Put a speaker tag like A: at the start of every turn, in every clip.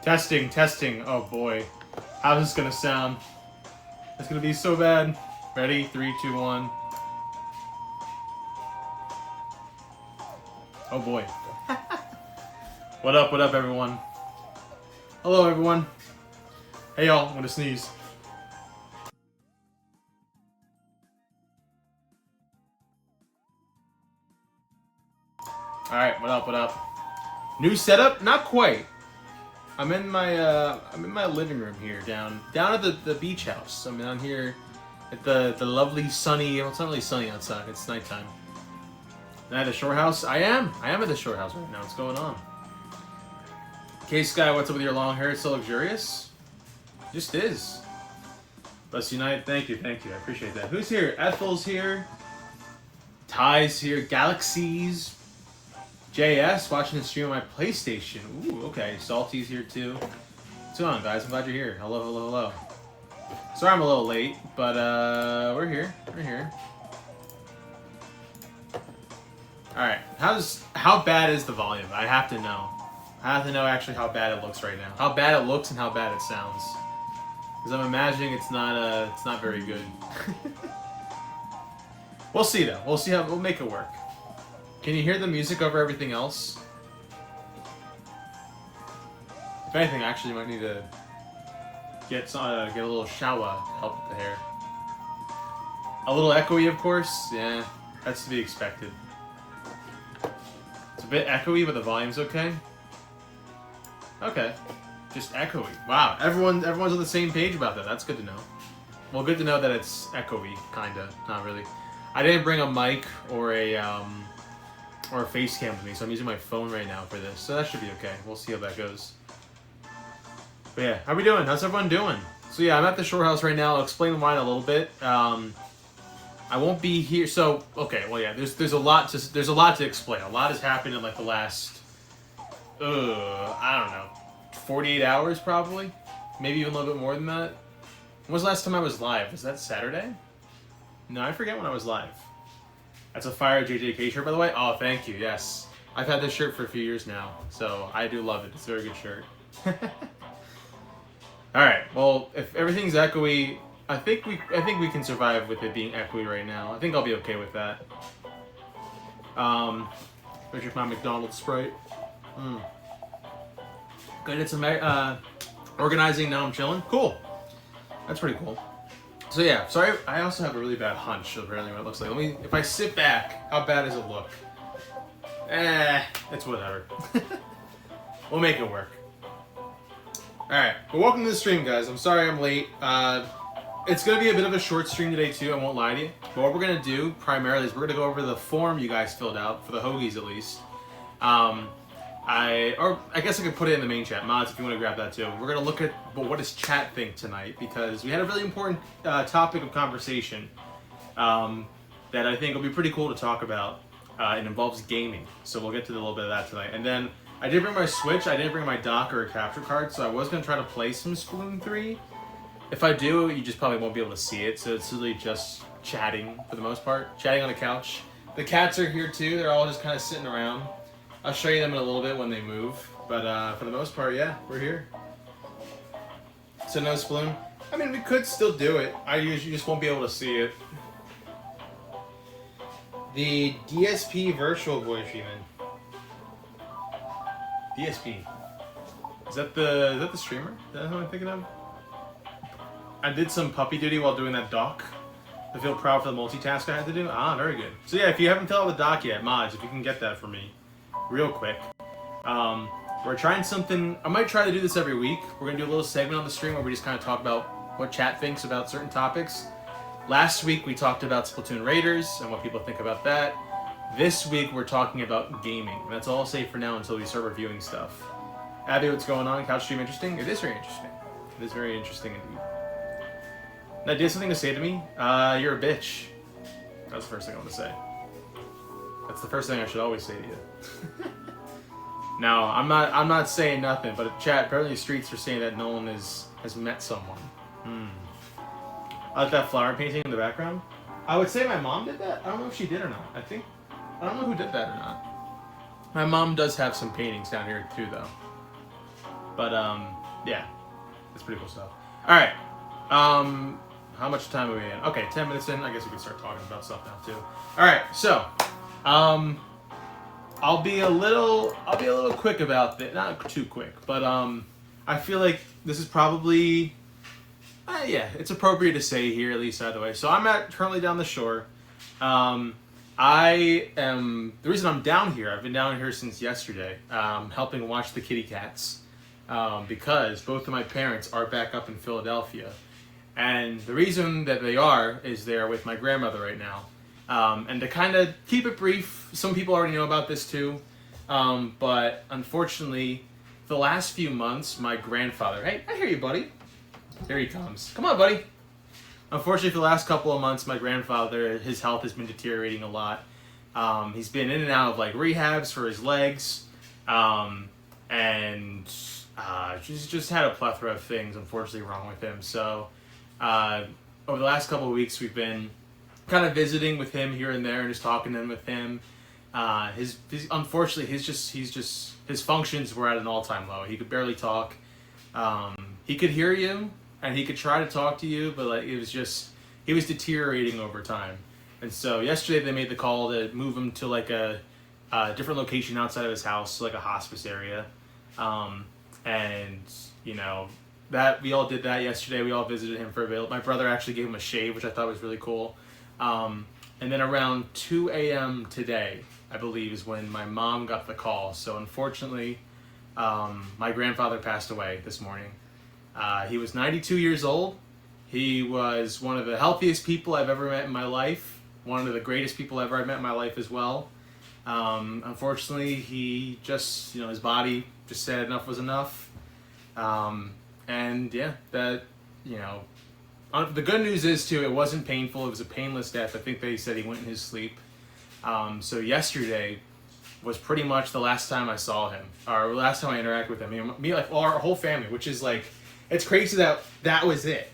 A: Testing, testing. Oh boy. How's this gonna sound? It's gonna be so bad. Ready? 3, 2, 1. Oh boy. What up, everyone? Hello, everyone. Hey, y'all. I'm gonna sneeze. Alright, what up? New setup? Not quite. I'm in my living room here, down at the beach house. I'm down here at the lovely sunny. Well, it's not really sunny outside. It's nighttime. And at the shore house. I am at the shore house right now. What's going on? K-Sky, what's up with your long hair? It's so luxurious. Just is. Let's unite. Thank you. I appreciate that. Who's here? Ethel's here. Ty's here. Galaxies. JS watching the stream on my PlayStation. Ooh, okay. Salty's here too. What's going on, guys? I'm glad you're here. Hello. Sorry I'm a little late, but we're here. Alright. How bad is the volume? I have to know. I have to know actually how bad it looks right now. How bad it looks and how bad it sounds. Because I'm imagining it's not very good. We'll see though. We'll make it work. Can you hear the music over everything else? If anything, actually, you might need to get a little shower to help with the hair. A little echoey, of course. Yeah, that's to be expected. It's a bit echoey, but the volume's okay. Okay, just echoey. Wow, everyone's on the same page about that. That's good to know. Well, good to know that it's echoey, kinda. Not really. I didn't bring a mic or a face cam with me, so I'm using my phone right now for this. So that should be okay. We'll see how that goes. But yeah, how we doing? How's everyone doing? So yeah, I'm at the shore house right now. I'll explain why in a little bit. I won't be here. So okay, well yeah, there's a lot to explain. A lot has happened in like the last I don't know, 48 hours probably, maybe even a little bit more than that. When was the last time I was live? Was that Saturday? No, I forget when I was live. That's a fire JJK shirt, by the way. Oh, thank you. Yes, I've had this shirt for a few years now, so I do love it. It's a very good shirt. All right. Well, if everything's echoey, I think we can survive with it being echoey right now. I think I'll be okay with that. Where's my McDonald's Sprite? Good. Did some organizing. Now I'm chilling. Cool. That's pretty cool. So yeah, sorry, I also have a really bad hunch of apparently what it looks like. If I sit back, how bad does it look? It's whatever. We'll make it work. Alright, but welcome to the stream, guys. I'm sorry I'm late. It's going to be a bit of a short stream today, too, I won't lie to you. But what we're going to do, primarily, is we're going to go over the form you guys filled out, for the Hoagies at least. I guess I could put it in the main chat. Mods, if you want to grab that too. We're going to look at what does chat think tonight, because we had a really important topic of conversation that I think will be pretty cool to talk about. It involves gaming, so we'll get to a little bit of that tonight. And then I did bring my Switch. I didn't bring my dock or a capture card, so I was going to try to play some Splatoon 3. If I do, you just probably won't be able to see it, so it's really just chatting for the most part. Chatting on the couch. The cats are here too. They're all just kind of sitting around. I'll show you them in a little bit when they move, but for the most part, yeah, we're here. So no Splatoon. I mean, we could still do it. I usually just won't be able to see it. The DSP virtual voice even. DSP. Is that the streamer? Is that who I'm thinking of? I did some puppy duty while doing that doc. I feel proud for the multitask I had to do. Ah, very good. So yeah, if you haven't filled out the doc yet, mods, if you can get that for me. Real quick. We're trying something. I might try to do this every week. We're going to do a little segment on the stream where we just kind of talk about what chat thinks about certain topics. Last week we talked about Splatoon Raiders and what people think about that. This week we're talking about gaming. That's all I'll say for now until we start reviewing stuff. Abby, what's going on? Couch stream interesting? It is very interesting. It is very interesting indeed. Now, do you have something to say to me? You're a bitch. That's the first thing I want to say. That's the first thing I should always say to you. No, I'm not saying nothing, but chat, apparently the streets are saying that no one has met someone. I like that flower painting in the background. I would say my mom did that. I don't know if she did or not. I don't know who did that or not. My mom does have some paintings down here too, though. But Yeah, it's pretty cool stuff. All right. How much time are we in? Okay, 10 minutes in. I guess we can start talking about stuff now too. All right, so, I'll be a little quick about this. Not too quick, but I feel like this is probably, yeah, it's appropriate to say here, at least either way. So I'm currently down the shore. The reason I'm down here, I've been down here since yesterday, helping watch the kitty cats, because both of my parents are back up in Philadelphia. And the reason that they are is they're with my grandmother right now. And to kind of keep it brief, some people already know about this too, but unfortunately, the last few months, my grandfather, hey, I hear you, buddy. Here he comes. Come on, buddy. Unfortunately, for the last couple of months, my grandfather, his health has been deteriorating a lot. He's been in and out of like rehabs for his legs, and just had a plethora of things, unfortunately, wrong with him. So over the last couple of weeks, we've been kind of visiting with him here and there and just talking with him. Unfortunately, his functions were at an all-time low. He could barely talk. He could hear you and he could try to talk to you, but like he was deteriorating over time. And so yesterday they made the call to move him to like a different location outside of his house, like a hospice area. And you know, that we all did that yesterday. We all visited him for a bit. My brother actually gave him a shave, which I thought was really cool. And then around 2 a.m. today, I believe, is when my mom got the call. So unfortunately, my grandfather passed away this morning. He was 92 years old. He was one of the healthiest people I've ever met in my life. One of the greatest people ever I've met in my life as well. Unfortunately, he just, his body just said enough was enough. And yeah, the good news is too, it wasn't painful. It was a painless death. I think they said he went in his sleep. So yesterday was pretty much the last time I saw him, or last time I interacted with him. Me, like our whole family, which is like, it's crazy that was it.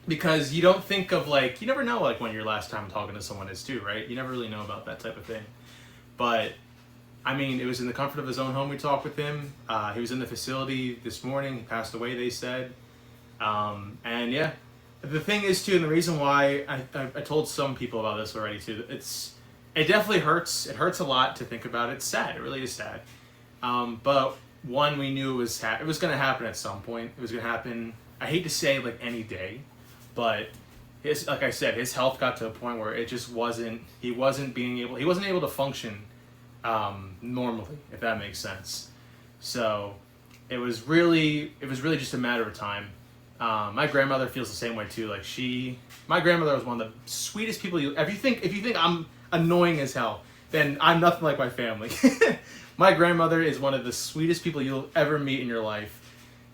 A: Because you don't think of like, you never know like when your last time talking to someone is too, right? You never really know about that type of thing. But I mean, it was in the comfort of his own home we talked with him. He was in the facility this morning. He passed away, they said. And yeah, the thing is too, and the reason why I told some people about this already too, it definitely hurts. It hurts a lot to think about. It's sad. It really is sad. But one, we knew it was going to happen at some point. It was going to happen. I hate to say like any day, but like I said, his health got to a point where it just wasn't. He wasn't able to function normally, if that makes sense. So it was really just a matter of time. My grandmother feels the same way too. Like my grandmother was one of the sweetest people. If you think I'm annoying as hell, then I'm nothing like my family. My grandmother is one of the sweetest people you'll ever meet in your life.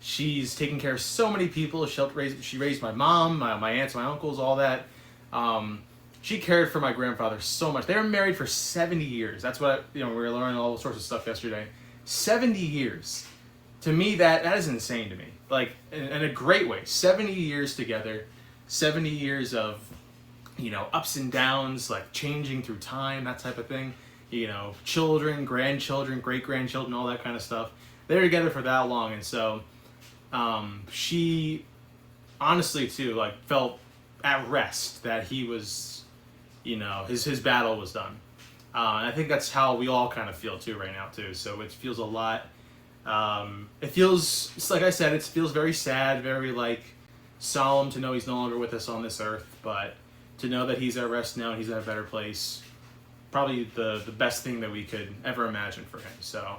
A: She's taken care of so many people. She raised my mom, my aunts, my uncles, all that. She cared for my grandfather so much. They were married for 70 years. That's what we were learning all sorts of stuff yesterday. 70 years. To me, that is insane to me. Like in a great way. 70 years together. 70 years of ups and downs, like changing through time, that type of thing. Children, grandchildren, great-grandchildren, all that kind of stuff. They were together for that long, and so she honestly too felt at rest that he was, his battle was done. And I think that's how we all kind of feel too right now too. So it feels a lot. It feels, like I said, it feels very sad, very solemn to know he's no longer with us on this earth, but to know that he's at rest now and he's in a better place, probably the best thing that we could ever imagine for him. So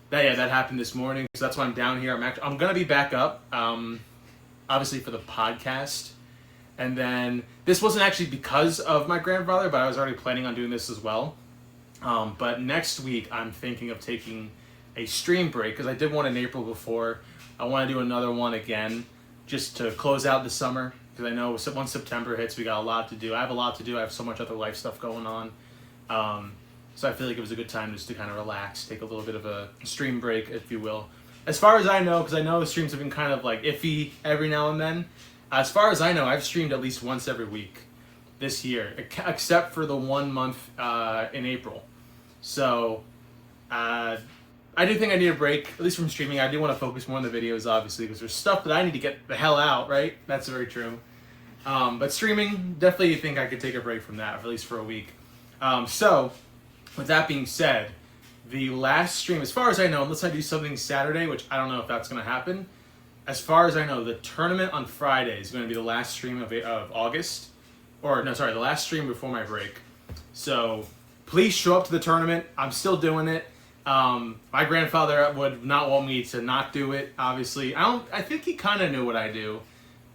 A: that happened this morning. So that's why I'm down here. I'm gonna be back up, obviously for the podcast. And then this wasn't actually because of my grandfather, but I was already planning on doing this as well. But next week I'm thinking of taking a stream break because I did one in April before. I want to do another one again just to close out the summer. Because I know once September hits, we got a lot to do. I have a lot to do. I have so much other life stuff going on. So I feel like it was a good time just to kind of relax, take a little bit of a stream break, if you will. As far as I know, because I know the streams have been kind of iffy every now and then. As far as I know, I've streamed at least once every week this year, except for the 1 month in April. So I I do think I need a break, at least from streaming. I do want to focus more on the videos, obviously, because there's stuff that I need to get the hell out, right? That's very true. But streaming, definitely think I could take a break from that, at least for a week. So, with that being said, the last stream, as far as I know, unless I do something Saturday, which I don't know if that's going to happen, as far as I know, the tournament on Friday is going to be the last stream of August. Or, no, sorry, the last stream before my break. So, please show up to the tournament. I'm still doing it. My grandfather would not want me to not do it, obviously. I think he kind of knew what I do.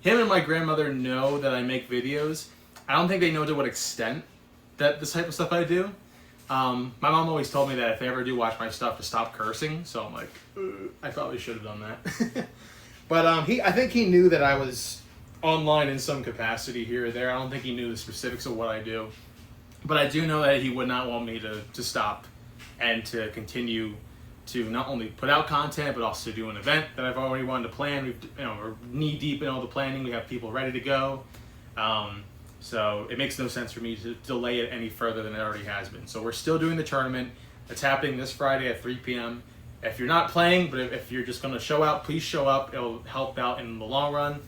A: Him and my grandmother know that I make videos. I don't think they know to what extent that this type of stuff I do. My mom always told me that if they ever do watch my stuff to stop cursing, so I'm like, I probably should have done that. But I think he knew that I was online in some capacity here or there. I don't think he knew the specifics of what I do. But I do know that he would not want me to stop and to continue to not only put out content, but also do an event that I've already wanted to plan. We're knee deep in all the planning. We have people ready to go. So it makes no sense for me to delay it any further than it already has been. So we're still doing the tournament. It's happening this Friday at 3 p.m. If you're not playing, but if you're just going to show out, please show up. It'll help out in the long run.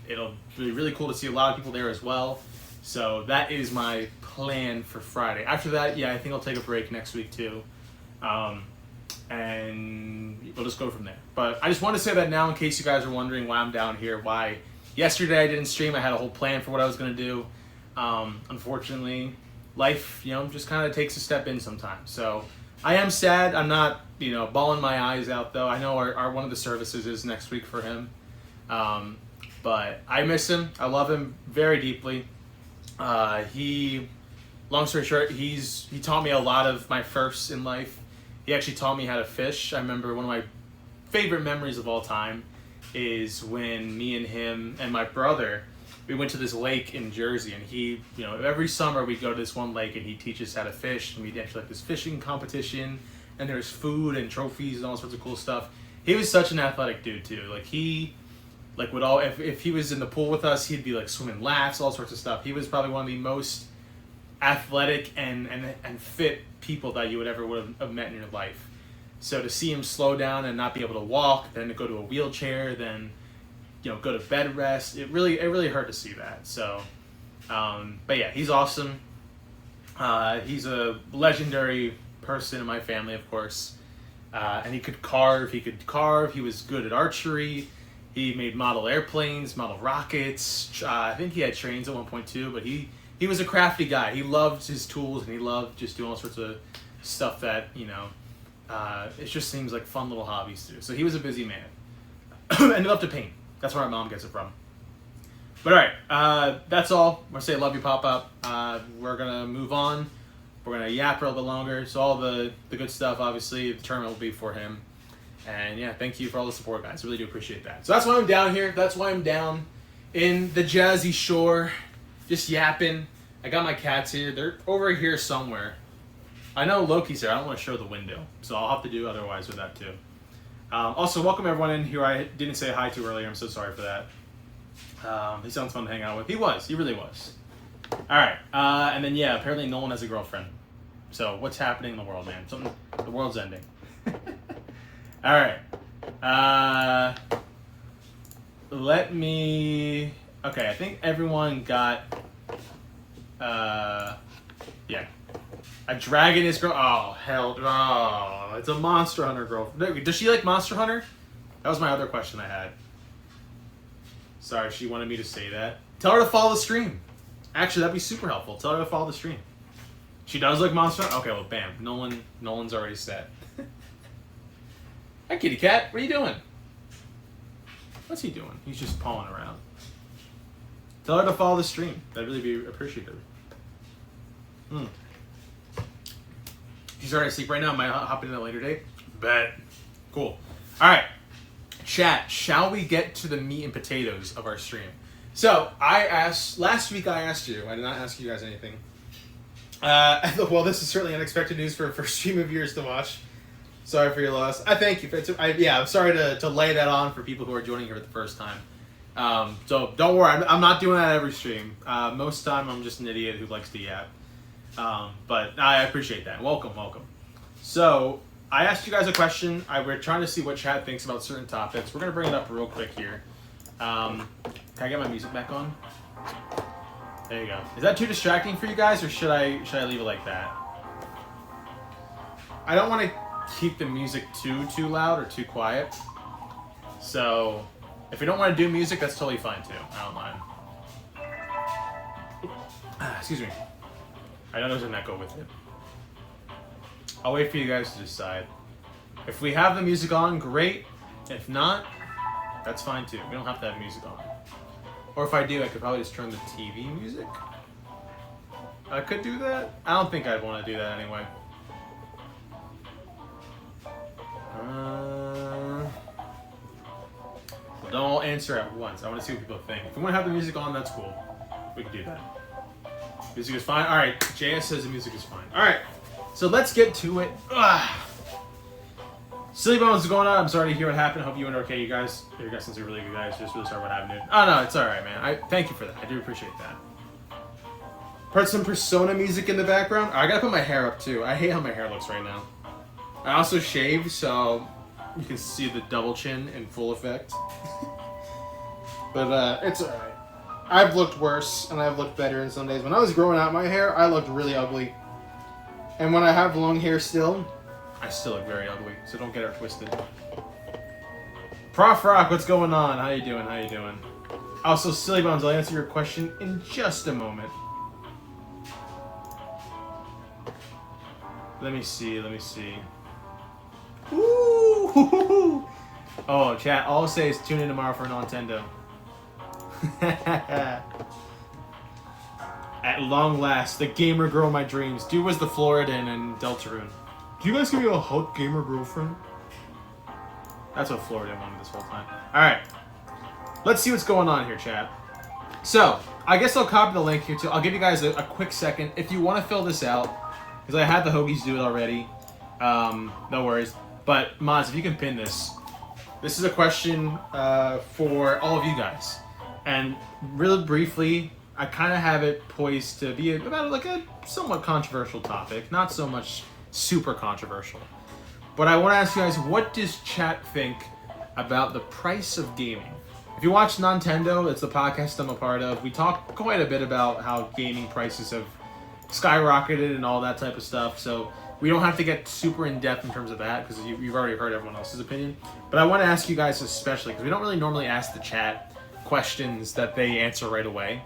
A: It'll be really cool to see a lot of people there as well. So that is my plan for Friday. After that, yeah, I think I'll take a break next week too. And we'll just go from there. But I just want to say that now in case you guys are wondering why I'm down here, why yesterday I didn't stream. I had a whole plan for what I was going to do. Unfortunately, life, just kind of takes a step in sometimes. So I am sad. I'm not, bawling my eyes out though. I know our one of the services is next week for him. But I miss him. I love him very deeply. Long story short, he taught me a lot of my firsts in life. He actually taught me how to fish. I remember one of my favorite memories of all time is when me and him and my brother, we went to this lake in Jersey, and he, every summer we'd go to this one lake and he'd teach us how to fish, and we'd actually like this fishing competition, and there's food and trophies and all sorts of cool stuff. He was such an athletic dude too. Like if he was in the pool with us, he'd be like swimming laps, all sorts of stuff. He was probably one of the most athletic and fit people that you would have met in your life. So to see him slow down and not be able to walk, then to go to a wheelchair, then go to bed rest, it really hurt to see that. So but yeah, he's awesome. He's a legendary person in my family, of course. And he could carve. He was good at archery. He made model airplanes, model rockets. I think he had trains at one point too, but he was a crafty guy. He loved his tools, and he loved just doing all sorts of stuff that, it just seems like fun little hobbies to do. So he was a busy man. And he loved to paint. That's where my mom gets it from. But alright, that's all. I'm going to say love you, Pop-Up. We're going to move on. We're going to yap for a little bit longer. So all the good stuff, obviously, the tournament will be for him. And yeah, thank you for all the support, guys. I really do appreciate that. So that's why I'm down here. That's why I'm down in the Jazzy Shore, just yapping. I got my cats here. They're over here somewhere. I know Loki's here. I don't want to show the window, so I'll have to do otherwise with that too. Also, welcome everyone in who I didn't say hi to earlier. I'm so sorry for that. He sounds fun to hang out with. He was. He really was. All right. And then, yeah, apparently Nolan has a girlfriend. So what's happening in the world, man? The world's ending. All right. Let me... Okay, I think everyone got... yeah. A dragon is girl. Oh, hell. Oh, it's a Monster Hunter girl. Does she like Monster Hunter? That was my other question I had. Sorry, she wanted me to say that. Tell her to follow the stream. Actually, that'd be super helpful. Tell her to follow the stream. She does like Monster Hunter? Okay, well, bam. Nolan's already set. Hi, kitty cat. What are you doing? What's he doing? He's just pawing around. Tell her to follow the stream. That'd really be appreciative. She's already asleep right now. Am I hopping in at a later date? Bet. Cool. All right. Chat, shall we get to the meat and potatoes of our stream? So, last week I asked you. I did not ask you guys anything. Well, this is certainly unexpected news for a first stream of yours to watch. Sorry for your loss. I thank you. I'm sorry to lay that on for people who are joining here for the first time. So don't worry, I'm not doing that every stream. Most of the time I'm just an idiot who likes to yap. But I appreciate that. Welcome. So I asked you guys a question. We're trying to see what chat thinks about certain topics. We're gonna bring it up real quick here. Can I get my music back on? There you go. Is that too distracting for you guys, or should I leave it like that? I don't want to keep the music too loud or too quiet. So if we don't want to do music, that's totally fine too. I don't mind. Excuse me. I know there's an echo with it. I'll wait for you guys to decide. If we have the music on, great. If not, that's fine too. We don't have to have music on. Or if I do, I could probably just turn the TV music. I could do that. I don't think I'd want to do that anyway. Well, don't all answer at once. I want to see what people think. If we want to have the music on, that's cool. We can do that. Music is fine. All right. JS says the music is fine. All right. So let's get to it. Silly Bones is going on. I'm sorry to hear what happened. I hope you went okay, you guys. You guys since you're really good guys. Just really sorry what happened, dude. Oh no, it's all right, man. I thank you for that. I do appreciate that. Heard some Persona music in the background. I gotta put my hair up too. I hate how my hair looks right now. I also shaved, so you can see the double chin in full effect. But it's all right. I've looked worse and I've looked better in some days. When I was growing out my hair, I looked really ugly. And when I have long hair still, I still look very ugly, so don't get it twisted. Prof Rock, what's going on? How you doing? How you doing? Also, Silly Bones, I'll answer your question in just a moment. Let me see. Ooh! Oh, chat, all I'll say is tune in tomorrow for Nintendo. At long last, the gamer girl of my dreams. Dude was the Floridan in Deltarune. Do you guys give me a hot gamer girlfriend? That's what Florida wanted this whole time. Alright. Let's see what's going on here, chat. So, I guess I'll copy the link here too. I'll give you guys a quick second. If you want to fill this out, because I had the Hoagies do it already. No worries. But, mods, if you can pin this. This is a question for all of you guys. And really briefly, I kind of have it poised to be about like a somewhat controversial topic. Not so much super controversial. But I want to ask you guys, what does chat think about the price of gaming? If you watch Nintendo, it's the podcast I'm a part of. We talk quite a bit about how gaming prices have skyrocketed and all that type of stuff. So we don't have to get super in-depth in terms of that because you've already heard everyone else's opinion. But I want to ask you guys especially, because we don't really normally ask the chat questions that they answer right away.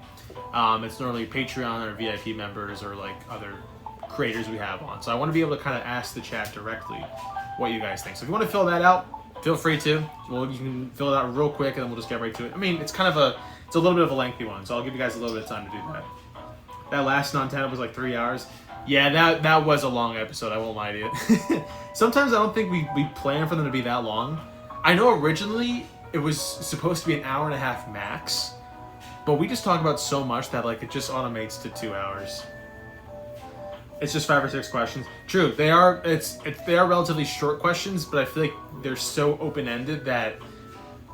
A: It's normally Patreon or VIP members or like other creators we have on. So I want to be able to kind of ask the chat directly what you guys think. So if you want to fill that out, feel free to. Well, you can fill it out real quick and then we'll just get right to it. I mean, it's a little bit of a lengthy one, so I'll give you guys a little bit of time to do that. That last Nintendo was like 3 hours. Yeah, that was a long episode, I won't lie to you. Sometimes I don't think we plan for them to be that long. I know originally it was supposed to be an hour and a half max, but we just talk about so much that like it just automates to 2 hours. It's just 5 or 6 questions. True, they are relatively short questions, but I feel like they're so open-ended that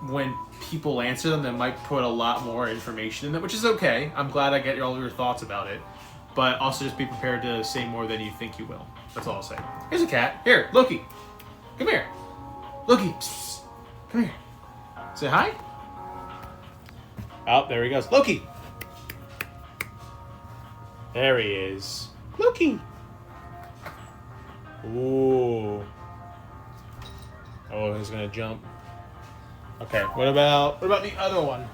A: when people answer them, they might put a lot more information in them, which is okay. I'm glad I get all your thoughts about it. But also just be prepared to say more than you think you will. That's all I'll say. Here's a cat. Here, Loki. Come here. Loki. Psst. Come here. Say hi. Oh, there he goes. Loki. There he is. Loki. Ooh. Oh, he's gonna jump. Okay, what about the other one?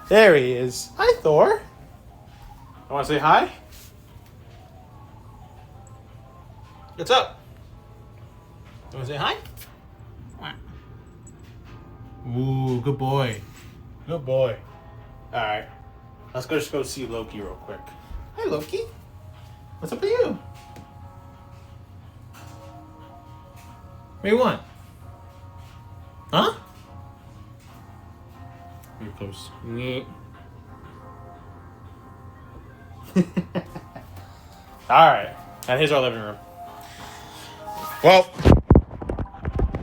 A: There he is. Hi, Thor. I want to say hi. What's up? You want to say hi? Ooh, good boy. Good boy. All right. Let's just go see Loki real quick. Hi, Loki. What's up with you? What do you want? Huh? You're close. Alright. And here's our living room. Well,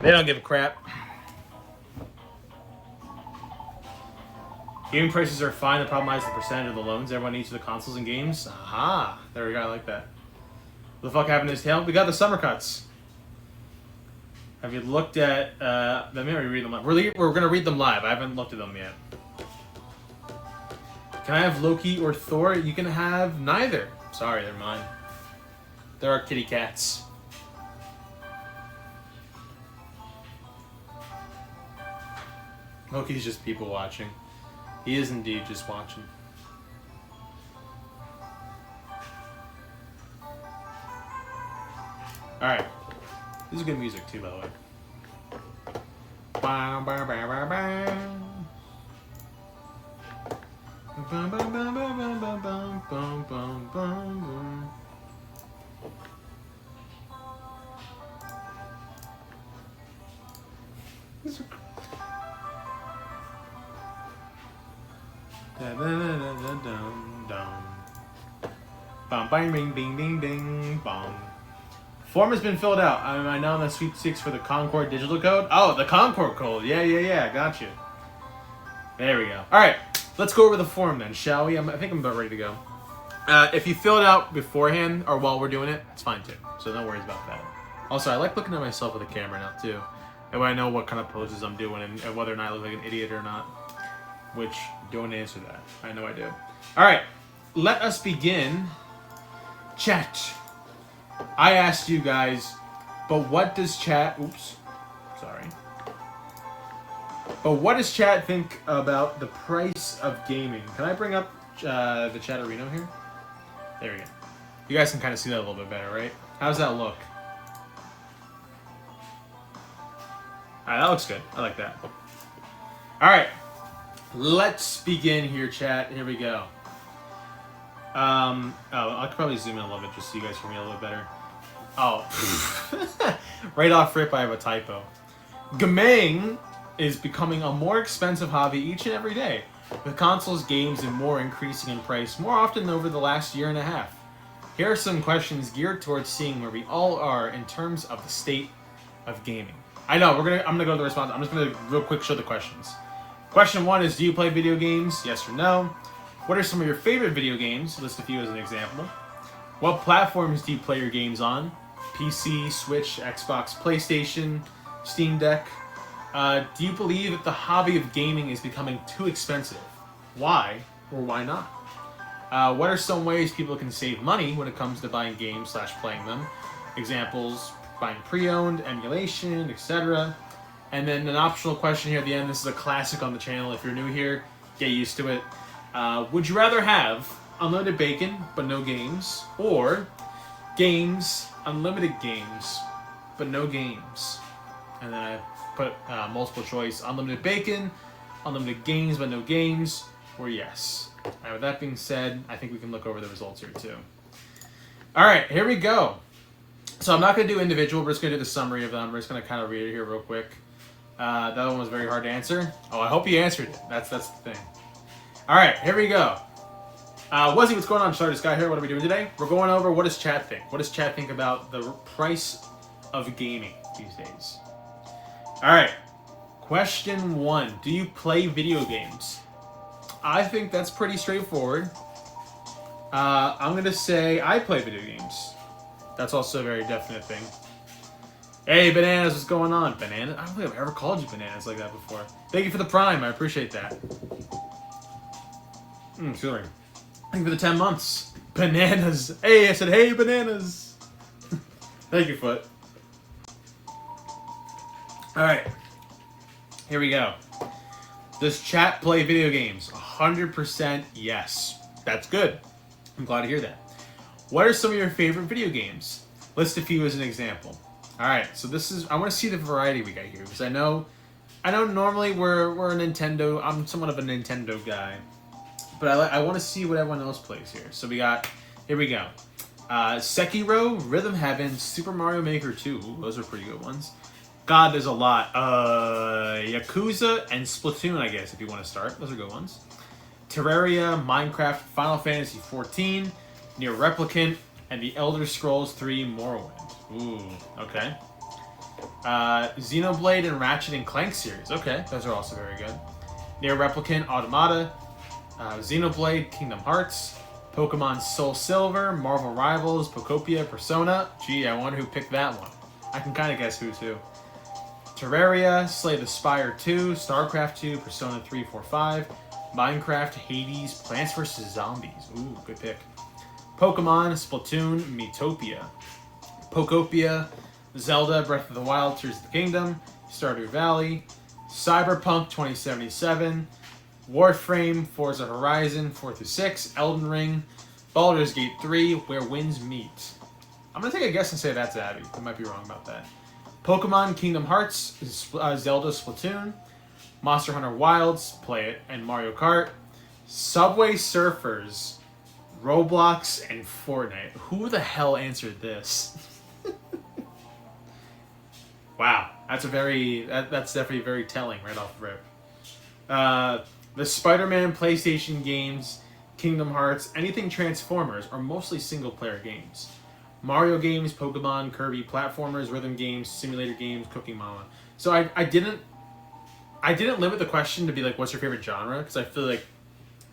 A: they don't give a crap. Gaming prices are fine. The problem is the percentage of the loans everyone needs for the consoles and games. Aha. There we go. I like that. What the fuck happened to his tail? We got the summer cuts. Have you looked at? Let me read them live. We're gonna read them live. I haven't looked at them yet. Can I have Loki or Thor? You can have neither. Sorry, they're mine. They're our kitty cats. Loki's just people watching. He is indeed just watching. Alright. This is good music too, by the way. Bam, bam, bam, bam, bam. Bum, bum, bum, bum, bum, bum, bum, bum, bum, bum. Bum, bang, bing, bing, bing, bing, bong. Form has been filled out. I now in the sweepstakes for the Concord digital code. Oh, the Concord code. Yeah. Got you. There we go. All right. Let's go over the form then, shall we? I think I'm about ready to go. If you fill it out beforehand or while we're doing it, it's fine too. So no worries about that. Also, I like looking at myself with the camera now too. And I know what kind of poses I'm doing and whether or not I look like an idiot or not. Which, don't answer that. I know I do. Alright, let us begin. Chat. I asked you guys, but what does chat... Oops. Sorry. But what does chat think about the price of gaming? Can I bring up the Chatterino here? There we go. You guys can kind of see that a little bit better, right? How does that look? Alright, that looks good. I like that. Alright. Let's begin here, chat. Here we go. I could probably zoom in a little bit just so you guys can hear me a little bit better. Oh. Right off rip, I have a typo. Gaming is becoming a more expensive hobby each and every day, with consoles, games, and more increasing in price more often over the last year and a half. Here are some questions geared towards seeing where we all are in terms of the state of gaming. I know, I'm gonna go to the response. I'm just gonna real quick show the questions. Question 1 is, do you play video games? Yes or no? What are some of your favorite video games? List a few as an example. What platforms do you play your games on? PC, Switch, Xbox, PlayStation, Steam Deck. Do you believe that the hobby of gaming is becoming too expensive? Why or why not? What are some ways people can save money when it comes to buying games / playing them? Examples, buying pre-owned, emulation, etc. And then an optional question here at the end. This is a classic on the channel. If you're new here, get used to it. Would you rather have unlimited bacon but no games, or games, unlimited games, but no games? And then I put multiple choice: unlimited bacon, unlimited games but no games, or yes. And with that being said, I think we can look over the results here too. All right, here we go. So I'm not going to do individual. We're just going to do the summary of them. We're just going to kind of read it here real quick. That one was very hard to answer. Oh, I hope you answered it. That's the thing. All right, here we go. Wuzzy, what's going on? Starter Sky here. What are we doing today? We're going over what does chat think. What does chat think about the price of gaming these days? All right. Question 1. Do you play video games? I think that's pretty straightforward. I'm going to say I play video games. That's also a very definite thing. Hey, Bananas, what's going on? Bananas? I don't think I've ever called you Bananas like that before. Thank you for the Prime. I appreciate that. Sorry. Thank you for the 10 months. Bananas. Hey, I said, hey, Bananas. Thank you, Foot. Alright. Here we go. Does chat play video games? 100% yes. That's good. I'm glad to hear that. What are some of your favorite video games? List a few as an example. Alright, so this is... I want to see the variety we got here, because I know normally we're a Nintendo... I'm somewhat of a Nintendo guy. But I want to see what everyone else plays here. So we got... Here we go. Sekiro, Rhythm Heaven, Super Mario Maker 2. Ooh, those are pretty good ones. God, there's a lot. Yakuza and Splatoon, I guess, if you want to start. Those are good ones. Terraria, Minecraft, Final Fantasy XIV, Nier Replicant, and The Elder Scrolls 3 Morrowind. Ooh, okay. Xenoblade and Ratchet & Clank series. Okay, those are also very good. Nier Replicant, Automata, Xenoblade, Kingdom Hearts, Pokemon Soul Silver, Marvel Rivals, Pokopia, Persona. Gee, I wonder who picked that one. I can kind of guess who, too. Terraria, Slay the Spire 2, StarCraft 2, Persona 3, 4, 5, Minecraft, Hades, Plants vs. Zombies. Ooh, good pick. Pokemon, Splatoon, Miitopia. Pokopia, Zelda, Breath of the Wild, Tears of the Kingdom, Stardew Valley, Cyberpunk 2077, Warframe, Forza Horizon 4 through 6, Elden Ring, Baldur's Gate 3, Where Winds Meet. I'm going to take a guess and say that's Abby. I might be wrong about that. Pokemon, Kingdom Hearts, Zelda, Splatoon, Monster Hunter Wilds, play it, and Mario Kart, Subway Surfers, Roblox, and Fortnite. Who the hell answered this? Wow, that's definitely very telling right off the rip. The Spider-Man PlayStation games, Kingdom Hearts, anything Transformers are mostly single-player games. Mario games, Pokemon, Kirby, platformers, rhythm games, simulator games, Cooking Mama. So I didn't limit the question to be like, what's your favorite genre? Because I feel like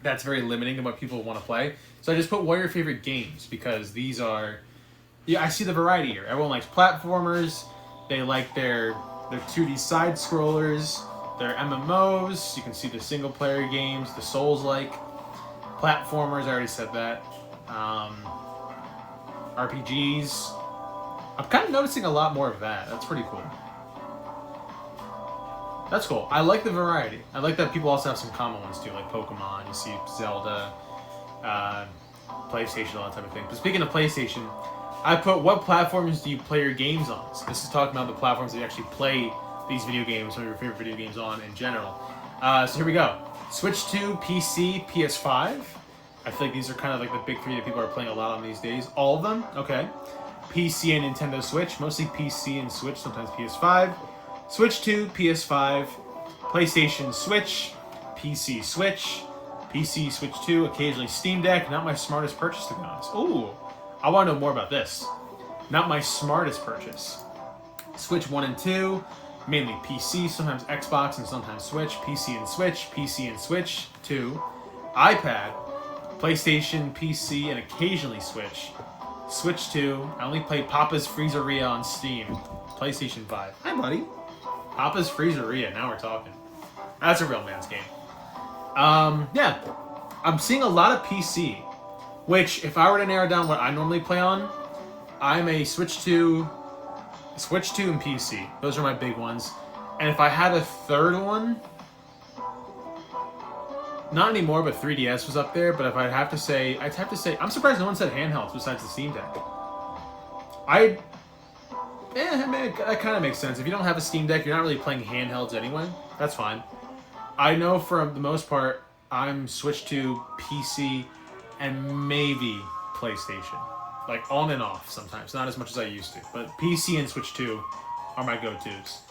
A: that's very limiting to what people want to play. So I just put, what are your favorite games? Because these are, yeah, I see the variety here. Everyone likes platformers. They like their 2D side scrollers, their MMOs. You can see the single player games, the Souls-like platformers. I already said that. RPGs. I'm kind of noticing a lot more of that. That's pretty cool. That's cool. I like the variety. I like that people also have some common ones too, like Pokemon. You see Zelda, PlayStation, all that type of thing. But speaking of PlayStation, I put, what platforms do you play your games on? So this is talking about the platforms that you actually play these video games, some of your favorite video games on in general. So here we go. Switch 2, PC, PS5. I feel like these are kind of like the big three that people are playing a lot on these days. All of them? Okay. PC and Nintendo Switch. Mostly PC and Switch, sometimes PS5. Switch 2, PS5. PlayStation Switch. PC Switch. PC Switch 2. Occasionally Steam Deck. Not my smartest purchase, to be honest. Ooh. I want to know more about this. Not my smartest purchase. Switch 1 and 2. Mainly PC, sometimes Xbox, and sometimes Switch. PC and Switch. PC and Switch 2. iPad. PlayStation, PC, and occasionally Switch. Switch 2. I only play Papa's Freezeria on Steam. PlayStation 5. Hi, buddy. Papa's Freezeria. Now we're talking. That's a real man's game. Yeah. I'm seeing a lot of PC. Which, if I were to narrow down what I normally play on, I'm a Switch 2 and PC. Those are my big ones. And if I had a third one, not anymore, but 3DS was up there. But if I'd have to say, I'm surprised no one said handhelds besides the Steam Deck. That kind of makes sense. If you don't have a Steam Deck, you're not really playing handhelds anyway. That's fine. I know for the most part, I'm Switch 2, PC, and maybe PlayStation. Like on and off sometimes. Not as much as I used to. But PC and Switch 2 are my go-tos.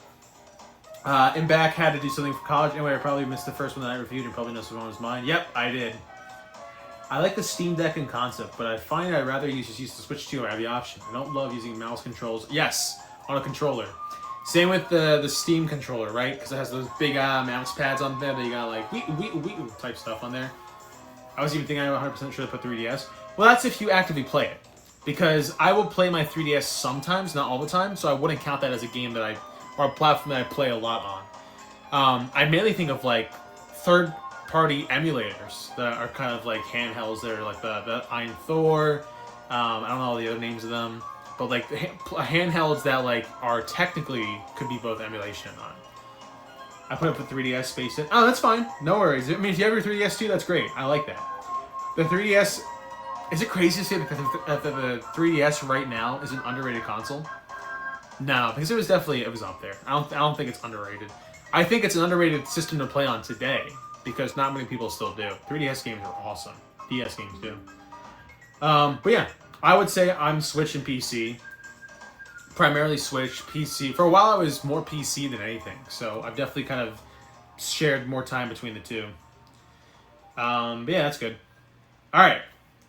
A: And back, had to do something for college. Anyway, I probably missed the first one that I reviewed and probably know someone was mine. Yep, I did. I like the Steam Deck in concept, but I find I'd rather use the Switch 2 or have the option. I don't love using mouse controls. Yes, on a controller. Same with the Steam controller, right? Because it has those big mouse pads on there that you got like wee type stuff on there. I was even thinking I'm 100% sure to put 3DS. Well, that's if you actively play it. Because I will play my 3DS sometimes, not all the time, so I wouldn't count that as a game or a platform that I play a lot on. I mainly think of like third-party emulators that are kind of like handhelds. They're like the Ein Thor. I don't know all the other names of them, but like handhelds that like are technically could be both emulation and not. I put up the 3DS space in. Oh, that's fine. No worries. I mean, if you have your 3DS too, that's great. I like that. The 3DS. Is it crazy to say that the 3DS right now is an underrated console? No, because it was up there. I don't think it's underrated. I think it's an underrated system to play on today because not many people still do. 3DS games are awesome. DS games too. But yeah, I would say I'm Switch and PC. Primarily Switch, PC. For a while I was more PC than anything, so I've definitely kind of shared more time between the two. But yeah, that's good. Alright.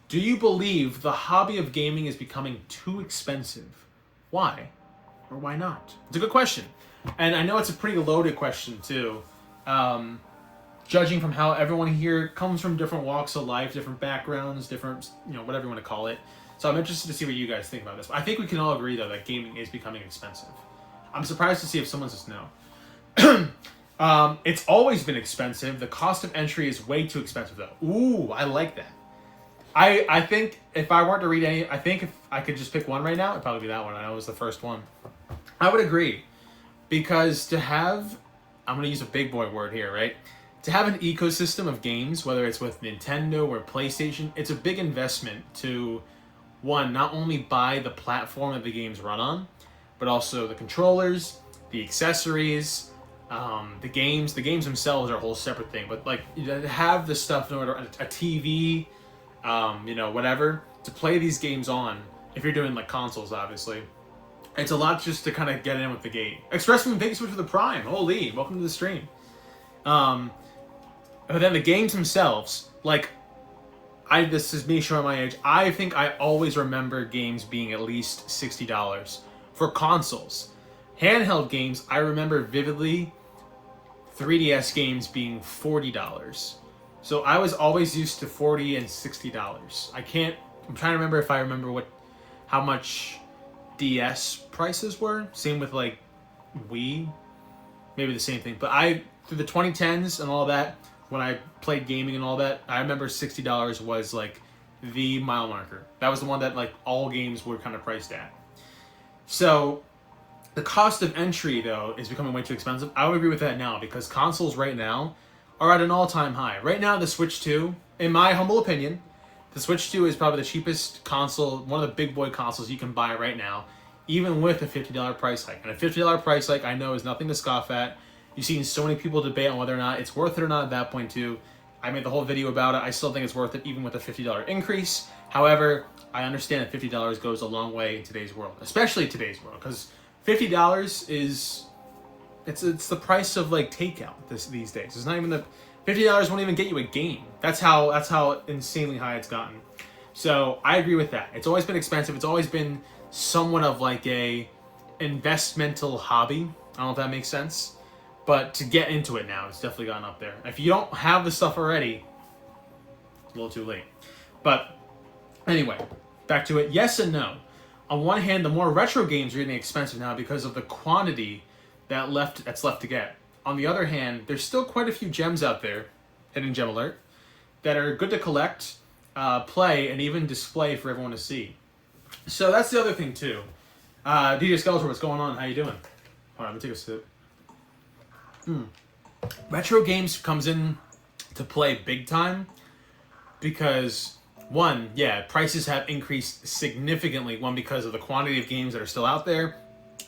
A: Do you believe the hobby of gaming is becoming too expensive? Why? Or why not? It's a good question. And I know it's a pretty loaded question, too. Judging from how everyone here comes from different walks of life, different backgrounds, different, whatever you want to call it. So I'm interested to see what you guys think about this. I think we can all agree, though, that gaming is becoming expensive. I'm surprised to see if someone says no. It's always been expensive. The cost of entry is way too expensive, though. Ooh, I like that. I think if I weren't to read any, I think if I could just pick one right now, it'd probably be that one. I know it was the first one. I would agree. Because to have, I'm going to use a big boy word here, right? To have an ecosystem of games, whether it's with Nintendo or PlayStation, it's a big investment to, one, not only buy the platform that the games run on, but also the controllers, the accessories, the games. The games themselves are a whole separate thing. But like, to have the stuff in order, a TV, whatever, to play these games on, if you're doing like consoles, obviously, it's a lot just to kind of get in with the gate. Expressman, thank you so much for the Prime. Holy, welcome to the stream. But then the games themselves, like, this is me showing my age, I think I always remember games being at least $60 for consoles. Handheld games, I remember vividly 3DS games being $40. So I was always used to $40 and $60. I'm trying to remember if I remember how much DS prices were. Same with like Wii, maybe the same thing. But through the 2010s and all that, when I played gaming and all that, I remember $60 was like the mile marker. That was the one that like all games were kind of priced at. So the cost of entry though is becoming way too expensive. I would agree with that now because consoles right now are at an all-time high. Right now the Switch 2, in my humble opinion, the Switch 2 is probably the cheapest console, one of the big boy consoles you can buy right now, even with a $50 price hike. And a $50 price hike I know is nothing to scoff at. You've seen so many people debate on whether or not it's worth it or not at that point too. I made the whole video about it. I still think it's worth it even with a $50 increase. However, I understand that $50 goes a long way in today's world, especially today's world, because $50 is it's the price of like takeout these days. It's not even $50 won't even get you a game. That's how insanely high it's gotten. So I agree with that. It's always been expensive. It's always been somewhat of like a investmental hobby. I don't know if that makes sense. But to get into it now, it's definitely gotten up there. If you don't have the stuff already, it's a little too late. But anyway, back to it. Yes and no. On one hand, the more retro games are getting expensive now because of the quantity that's left to get. On the other hand, there's still quite a few gems out there, hidden gem alert, that are good to collect, play, and even display for everyone to see. So that's the other thing too. DJ Skeletor, what's going on? How you doing? Hold on, let me take a sip. Retro games comes in to play big time because one, prices have increased significantly. One, because of the quantity of games that are still out there,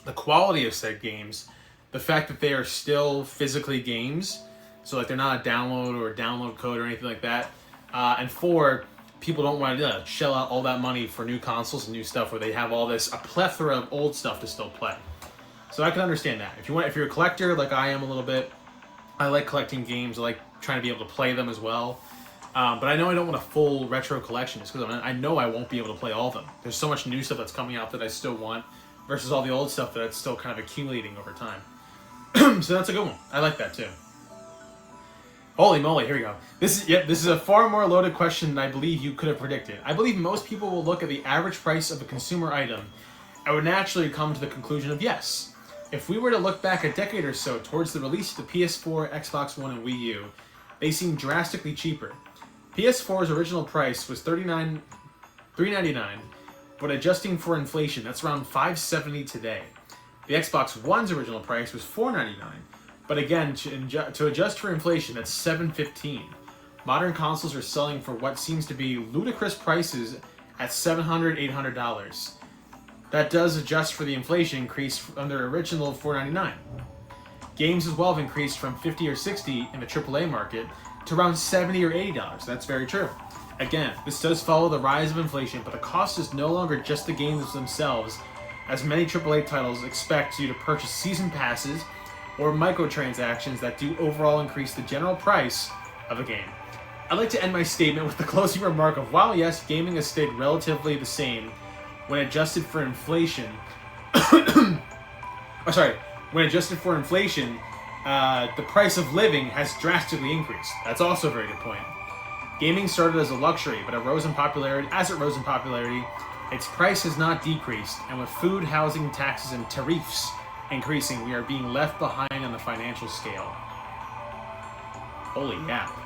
A: the quality of said games, the fact that they are still physically games, so like they're not a download or a download code or anything like that. And four, people don't want to shell out all that money for new consoles and new stuff where they have a plethora of old stuff to still play. So I can understand that. If you're a collector like I am a little bit, I like collecting games. I like trying to be able to play them as well. But I know I don't want a full retro collection just because I know I won't be able to play all of them. There's so much new stuff that's coming out that I still want versus all the old stuff that's still kind of accumulating over time. So that's a good one. I like that too. Holy moly, here we go. This is a far more loaded question than I believe you could have predicted. I believe most people will look at the average price of a consumer item and would naturally come to the conclusion of yes. If we were to look back a decade or so towards the release of the PS4, Xbox One, and Wii U, they seem drastically cheaper. PS4's original price was $399, but adjusting for inflation, that's around $570 today. The Xbox One's original price was $499, but again, to adjust for inflation, that's $715. Modern consoles are selling for what seems to be ludicrous prices at $700, $800. That does adjust for the inflation increase from their original $499. Games as well have increased from $50 or $60 in the AAA market to around $70 or $80. That's very true. Again, this does follow the rise of inflation, but the cost is no longer just the games themselves, as many AAA titles expect you to purchase season passes or microtransactions that do overall increase the general price of a game. I'd like to end my statement with the closing remark of, while yes, gaming has stayed relatively the same, when adjusted for inflation, the price of living has drastically increased. That's also a very good point. Gaming started as a luxury, but as it rose in popularity, its price has not decreased, and with food, housing, taxes, and tariffs increasing. We are being left behind on the financial scale. Holy crap.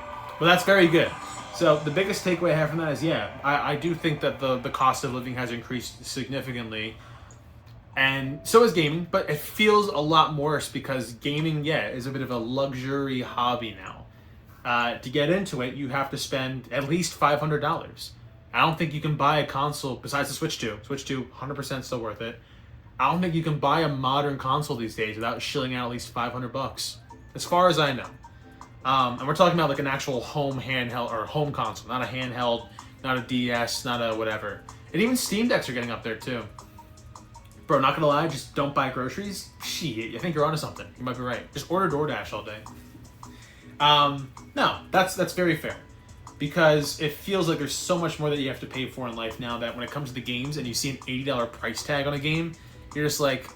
A: Well, that's very good. So the biggest takeaway I have from that is, yeah, I do think that the cost of living has increased significantly. And so is gaming, but it feels a lot worse because gaming, yeah, is a bit of a luxury hobby now. To get into it, you have to spend at least $500. I don't think you can buy a console besides the Switch 2. Switch 2, 100% still worth it. I don't think you can buy a modern console these days without shilling out at least $500, as far as I know. And we're talking about like an actual home handheld or home console, not a handheld, not a DS, not a whatever. And even Steam Decks are getting up there too. Bro, not gonna lie, just don't buy groceries. Shit, I think you're onto something. You might be right. Just order DoorDash all day. No, that's very fair. Because it feels like there's so much more that you have to pay for in life now that when it comes to the games and you see an $80 price tag on a game, you're just like,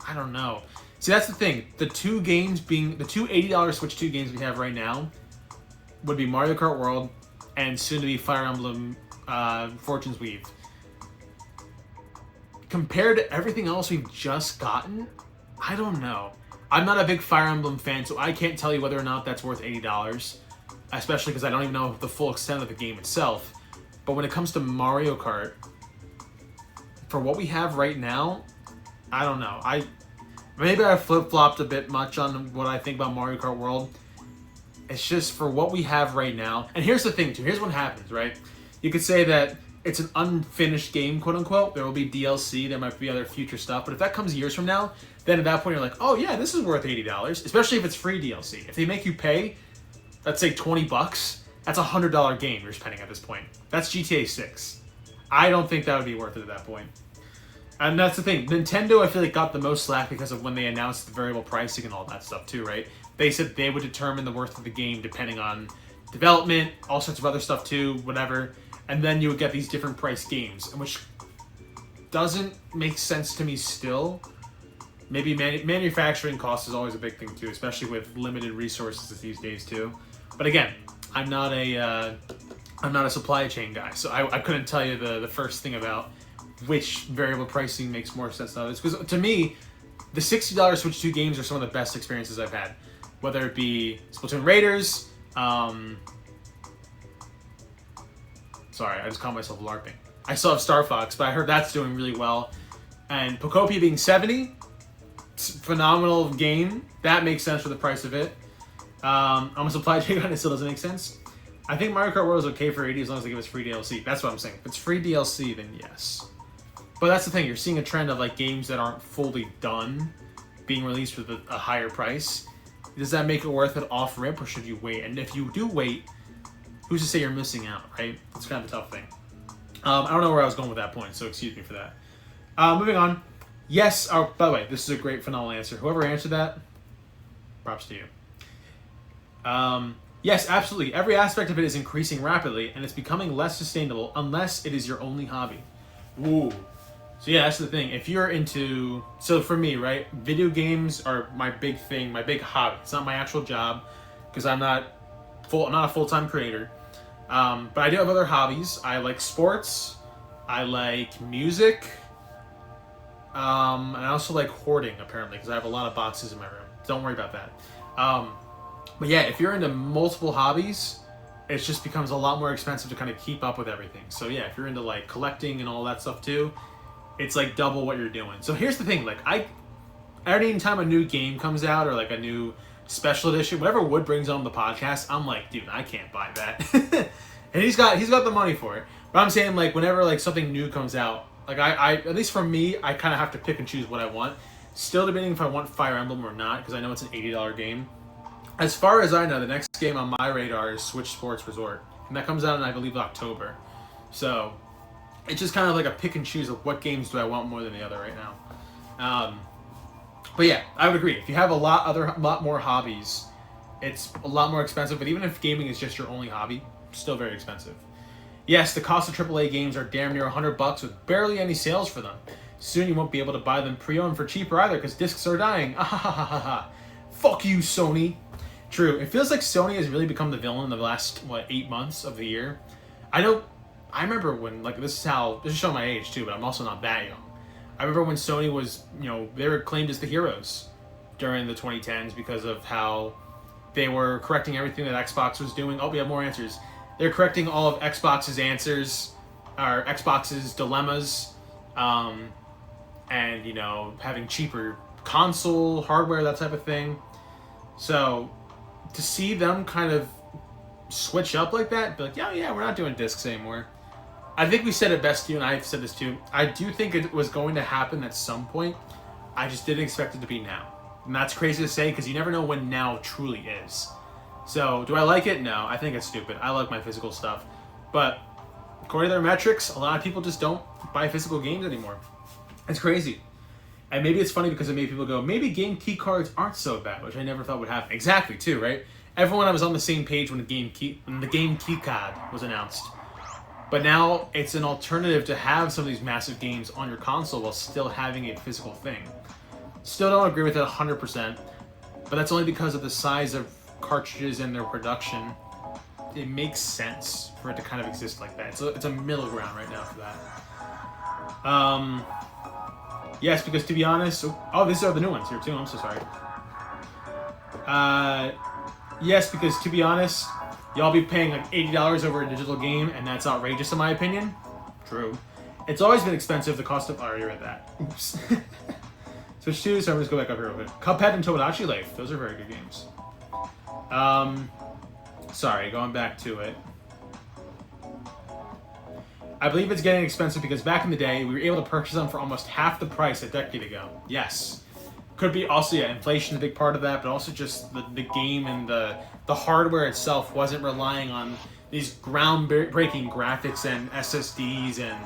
A: I don't know. See, that's the thing. The two $80 Switch 2 games we have right now would be Mario Kart World and soon to be Fire Emblem Fortune's Weave. Compared to everything else we've just gotten, I don't know. I'm not a big Fire Emblem fan, so I can't tell you whether or not that's worth $80, especially because I don't even know the full extent of the game itself. But when it comes to Mario Kart, for what we have right now, I don't know. Maybe I flip-flopped a bit much on what I think about Mario Kart World. It's just for what we have right now. And here's the thing, too. Here's what happens, right? You could say that it's an unfinished game, quote-unquote. There will be DLC. There might be other future stuff. But if that comes years from now, then at that point you're like, oh, yeah, this is worth $80. Especially if it's free DLC. If they make you pay, let's say $20, that's a $100 game you're spending at this point. That's GTA 6. I don't think that would be worth it at that point. And that's the thing. Nintendo, I feel like, got the most slack because of when they announced the variable pricing and all that stuff, too, right? They said they would determine the worth of the game depending on development, all sorts of other stuff, too, whatever. And then you would get these different price games, which doesn't make sense to me still. Maybe manufacturing cost is always a big thing, too, especially with limited resources these days, too. But again, I'm not a supply chain guy, so I couldn't tell you the first thing about which variable pricing makes more sense than others. Because to me, the $60 Switch 2 games are some of the best experiences I've had. Whether it be Splatoon Raiders, sorry, I just caught myself LARPing. I still have Star Fox, but I heard that's doing really well. And Pokopia being $70, phenomenal game. That makes sense for the price of it. I'm a supply chain guy, and it still doesn't make sense. I think Mario Kart World is okay for $80 as long as they give us free DLC. That's what I'm saying. If it's free DLC, then yes. But that's the thing. You're seeing a trend of like games that aren't fully done being released with a higher price. Does that make it worth it off rip, or should you wait? And if you do wait, who's to say you're missing out, right? It's kind of a tough thing. I don't know where I was going with that point, so excuse me for that. Moving on. Yes. Oh, by the way, this is a great, phenomenal answer. Whoever answered that, props to you. Yes, absolutely. Every aspect of it is increasing rapidly, and it's becoming less sustainable unless it is your only hobby. Ooh. So yeah, that's the thing. If you're into... So for me, right, video games are my big thing, my big hobby. It's not my actual job, because I'm not a full-time creator. But I do have other hobbies. I like sports. I like music. And I also like hoarding, apparently, because I have a lot of boxes in my room. Don't worry about that. But yeah, if you're into multiple hobbies, it just becomes a lot more expensive to kind of keep up with everything. So yeah, if you're into like collecting and all that stuff too, it's like double what you're doing. So here's the thing, like every time a new game comes out or like a new special edition, whatever Wood brings on the podcast, I'm like, dude, I can't buy that. And he's got the money for it. But I'm saying like whenever like something new comes out, like I at least for me, I kind of have to pick and choose what I want. Still debating if I want Fire Emblem or not, because I know it's an $80 game. As far as I know, the next game on my radar is Switch Sports Resort. And that comes out in, I believe, October. So it's just kind of like a pick and choose of what games do I want more than the other right now. But yeah, I would agree. If you have a lot more hobbies, it's a lot more expensive. But even if gaming is just your only hobby, still very expensive. Yes, the cost of AAA games are damn near $100 with barely any sales for them. Soon you won't be able to buy them pre-owned for cheaper either because discs are dying. Fuck you, Sony. True. It feels like Sony has really become the villain in the last, 8 months of the year. I remember when, like, this is showing my age too, but I'm also not that young. I remember when Sony was, they were claimed as the heroes during the 2010s because of how they were correcting everything that Xbox was doing. Oh, we have more answers. They're correcting all of Xbox's answers, or Xbox's dilemmas, and, having cheaper console hardware, that type of thing. So, to see them kind of switch up like that, be like, yeah, we're not doing discs anymore. I think we said it best, you and I have said this too. I do think it was going to happen at some point. I just didn't expect it to be now. And that's crazy to say because you never know when now truly is. So, do I like it? No, I think it's stupid. I like my physical stuff. But, according to their metrics, a lot of people just don't buy physical games anymore. It's crazy. And maybe it's funny because it made people go, maybe game key cards aren't so bad, which I never thought would happen. Exactly, too, right? Everyone was on the same page when the game key card was announced. But now it's an alternative to have some of these massive games on your console while still having a physical thing. Still don't agree with it 100%, but that's only because of the size of cartridges and their production. It makes sense for it to kind of exist like that. It's a middle ground right now for that. Yes, because to be honest... Oh, these are the new ones here too. I'm so sorry. Yes, because to be honest, y'all be paying like $80 over a digital game, and that's outrageous in my opinion. True. It's always been expensive. The cost of... I already read that. Oops. Switch 2, so I'm just go back up here real quick. Cuphead and Tomodachi Life. Those are very good games. Sorry, going back to it. I believe it's getting expensive because back in the day, we were able to purchase them for almost half the price a decade ago. Yes. Could be also, inflation a big part of that, but also just the game and the hardware itself wasn't relying on these groundbreaking graphics and SSDs and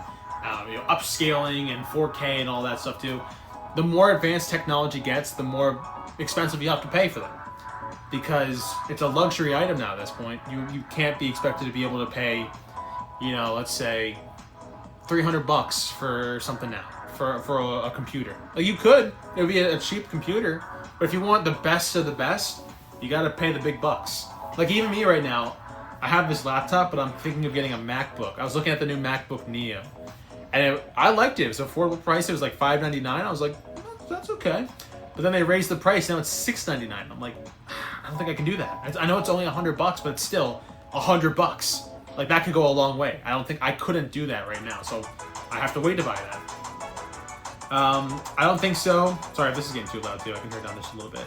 A: upscaling and 4K and all that stuff too. The more advanced technology gets, the more expensive you have to pay for them. Because it's a luxury item now at this point. You can't be expected to be able to pay, let's say $300 for something now, for a computer. Like you could, it would be a cheap computer, but if you want the best of the best, you gotta pay the big bucks. Like even me right now, I have this laptop, but I'm thinking of getting a MacBook. I was looking at the new MacBook Neo. And I liked it. It was an affordable price. It was like $599. I was like, that's okay. But then they raised the price. Now it's $699. I'm like, I don't think I can do that. I know it's only $100, but it's still $100. Like that could go a long way. I couldn't do that right now. So I have to wait to buy that. I don't think so. Sorry, this is getting too loud too. I can turn down this a little bit.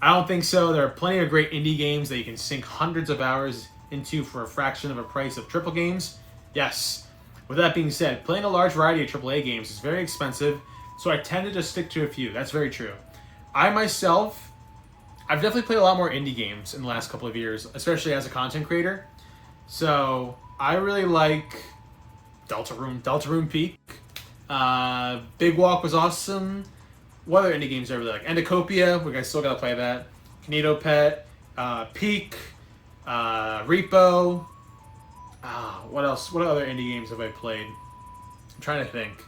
A: I don't think so. There are plenty of great indie games that you can sink hundreds of hours into for a fraction of a price of AAA games. Yes. With that being said, playing a large variety of AAA games is very expensive, so I tend to just stick to a few. That's very true. I've definitely played a lot more indie games in the last couple of years, especially as a content creator. So I really like Deltarune Peak. Big Walk was awesome. What other indie games do I really like? Endocopia, I still gotta play that. Kineto Pet, Peak, Repo. What else? What other indie games have I played? I'm trying to think.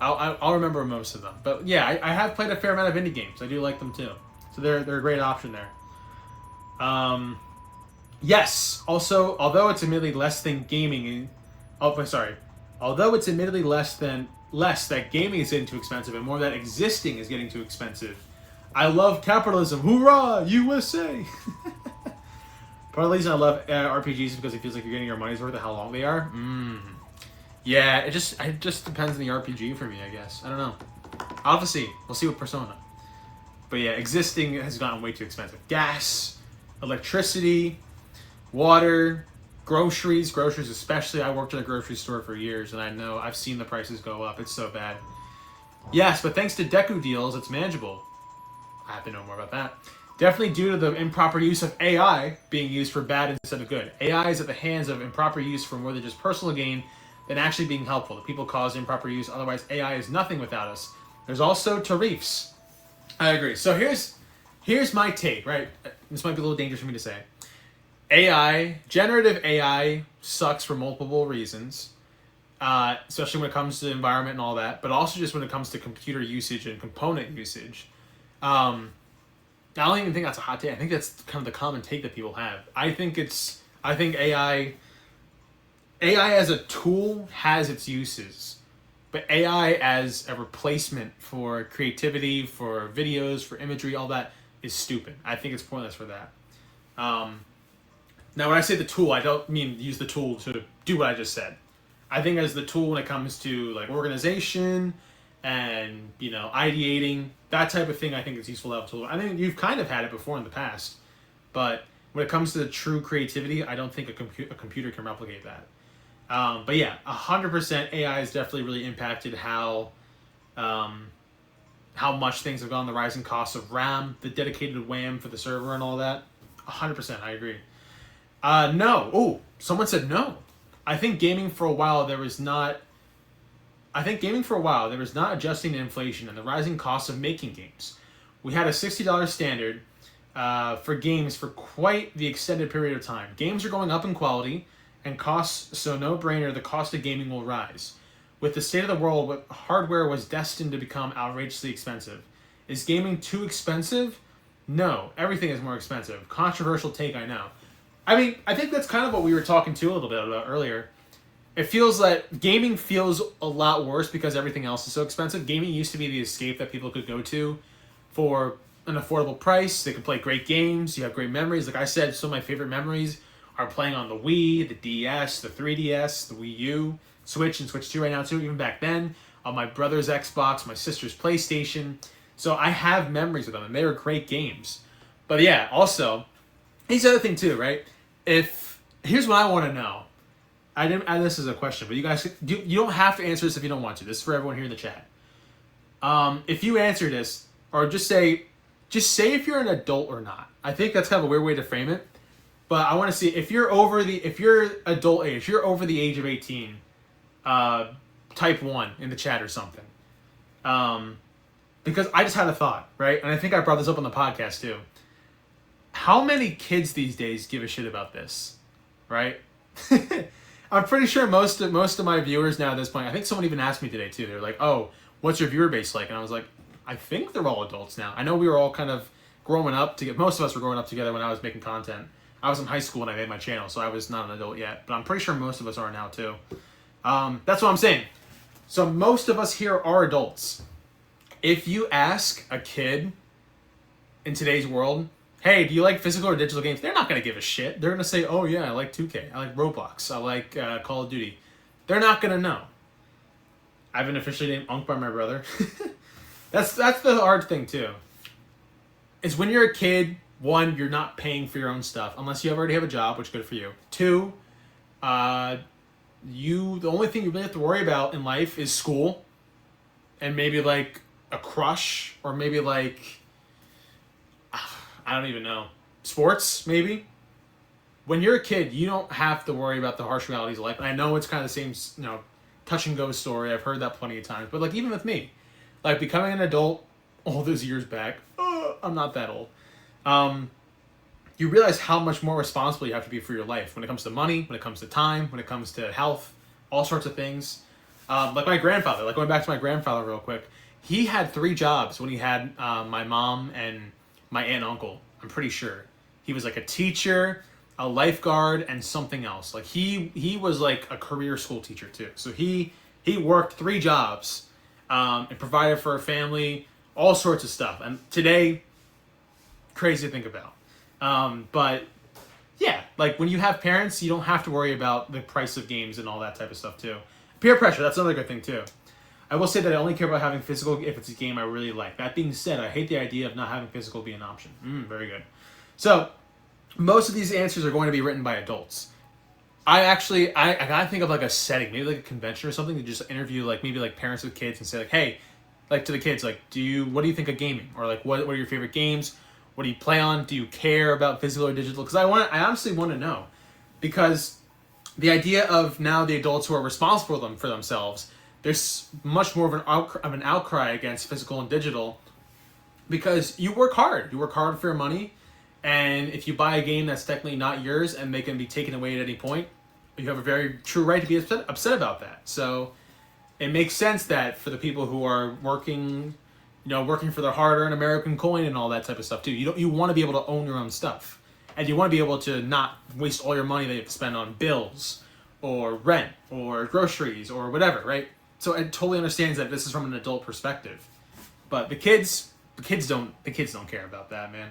A: I'll remember most of them. But yeah, I have played a fair amount of indie games. I do like them too. So they're a great option there. Yes. Also, although it's admittedly less than gaming. Although it's admittedly less that gaming is getting too expensive and more that existing is getting too expensive. I love capitalism. Hoorah, USA! Part of the reason I love RPGs is because it feels like you're getting your money's worth of how long they are. Yeah, it just depends on the RPG for me, I guess. I don't know. I'll have to see. We'll see with Persona. But yeah, existing has gotten way too expensive. Gas, electricity, water, groceries especially. I worked at a grocery store for years, and I know I've seen the prices go up. It's so bad. Yes, but thanks to Deku deals, it's manageable. I have to know more about that. Definitely due to the improper use of AI being used for bad instead of good. AI is at the hands of improper use for more than just personal gain than actually being helpful. The people cause improper use, otherwise AI is nothing without us. There's also tariffs. I agree. So here's my take, right? This might be a little dangerous for me to say. Generative AI sucks for multiple reasons, especially when it comes to the environment and all that, but also just when it comes to computer usage and component usage. I don't even think that's a hot take. I think that's kind of the common take that people have. I think AI as a tool has its uses. But AI as a replacement for creativity, for videos, for imagery, all that is stupid. I think it's pointless for that. Now, when I say the tool, I don't mean use the tool to do what I just said. I think as the tool when it comes to like organization and ideating, that type of thing, I think it's useful to have a tool. I think you've kind of had it before in the past, but when it comes to the true creativity, I don't think a computer can replicate that. But yeah, 100% AI has definitely really impacted how much things have gone, the rising costs of RAM, the dedicated WAM for the server and all that. 100%, I agree. No. Oh, someone said no. I think gaming for a while there was not adjusting to inflation and the rising costs of making games. We had a $60 standard for games for quite the extended period of time. Games are going up in quality and costs, so no brainer, the cost of gaming will rise. With the state of the world, hardware was destined to become outrageously expensive. Is gaming too expensive? No, everything is more expensive. Controversial take, I know. I mean, I think that's kind of what we were talking to a little bit about earlier. It feels that gaming feels a lot worse because everything else is so expensive. Gaming used to be the escape that people could go to for an affordable price. They could play great games. You have great memories. Like I said, some of my favorite memories are playing on the Wii, the DS, the 3DS, the Wii U, Switch, and Switch 2 right now too, even back then, on my brother's Xbox, my sister's PlayStation. So I have memories with them, and they were great games. But yeah, also, here's the other thing too, right? Here's what I want to know. This is a question, but you guys, you don't have to answer this if you don't want to. This is for everyone here in the chat. If you answer this, or just say if you're an adult or not. I think that's kind of a weird way to frame it. But I want to see if you're adult age, if you're over the age of 18, type 1 in the chat or something. Because I just had a thought, right? And I think I brought this up on the podcast too. How many kids these days give a shit about this, right? I'm pretty sure most of my viewers now at this point, I think someone even asked me today too. They're like, oh, what's your viewer base like? And I was like, I think they're all adults now. I know we were all kind of growing up together. Most of us were growing up together when I was making content. I was in high school when I made my channel, so I was not an adult yet. But I'm pretty sure most of us are now too. That's what I'm saying. So most of us here are adults. If you ask a kid in today's world, hey, do you like physical or digital games? They're not going to give a shit. They're going to say, oh yeah, I like 2K. I like Roblox. I like Call of Duty. They're not going to know. I've been officially named Unk by my brother. That's the hard thing too. Is when you're a kid, one, you're not paying for your own stuff unless you already have a job, which is good for you. Two, the only thing you really have to worry about in life is school, and maybe like a crush, or maybe like I don't even know, sports maybe. When you're a kid, you don't have to worry about the harsh realities of life. And I know it's kind of the same, touch and go story. I've heard that plenty of times. But like even with me, like becoming an adult all those years back, I'm not that old. You realize how much more responsible you have to be for your life when it comes to money, when it comes to time, when it comes to health, all sorts of things. Like my grandfather, like going back to my grandfather real quick, he had 3 jobs when he had my mom and my aunt and uncle. I'm pretty sure he was like a teacher, a lifeguard, and something else. Like he was like a career school teacher too. So he worked 3 jobs and provided for a family, all sorts of stuff. And today, crazy to think about. But yeah, like when you have parents, you don't have to worry about the price of games and all that type of stuff too. Peer pressure, that's another good thing too. I will say that I only care about having physical if it's a game I really like. That being said, I hate the idea of not having physical be an option. Very good. So, most of these answers are going to be written by adults. I gotta think of like a setting, maybe like a convention or something, to just interview like maybe like parents with kids and say like, hey, like to the kids, like, what do you think of gaming? Or like, what are your favorite games? What do you play on? Do you care about physical or digital? Because I honestly want to know. Because the idea of now the adults who are responsible for themselves, there's much more of an outcry against physical and digital, because you work hard. You work hard for your money, and if you buy a game that's technically not yours and they can be taken away at any point, you have a very true right to be upset about that. So it makes sense that for the people who are working for their hard-earned American coin and all that type of stuff too, you want to be able to own your own stuff, and you want to be able to not waste all your money that you have to spend on bills or rent or groceries or whatever, right? so it totally understands that this is from an adult perspective. But the kids don't care about that, man.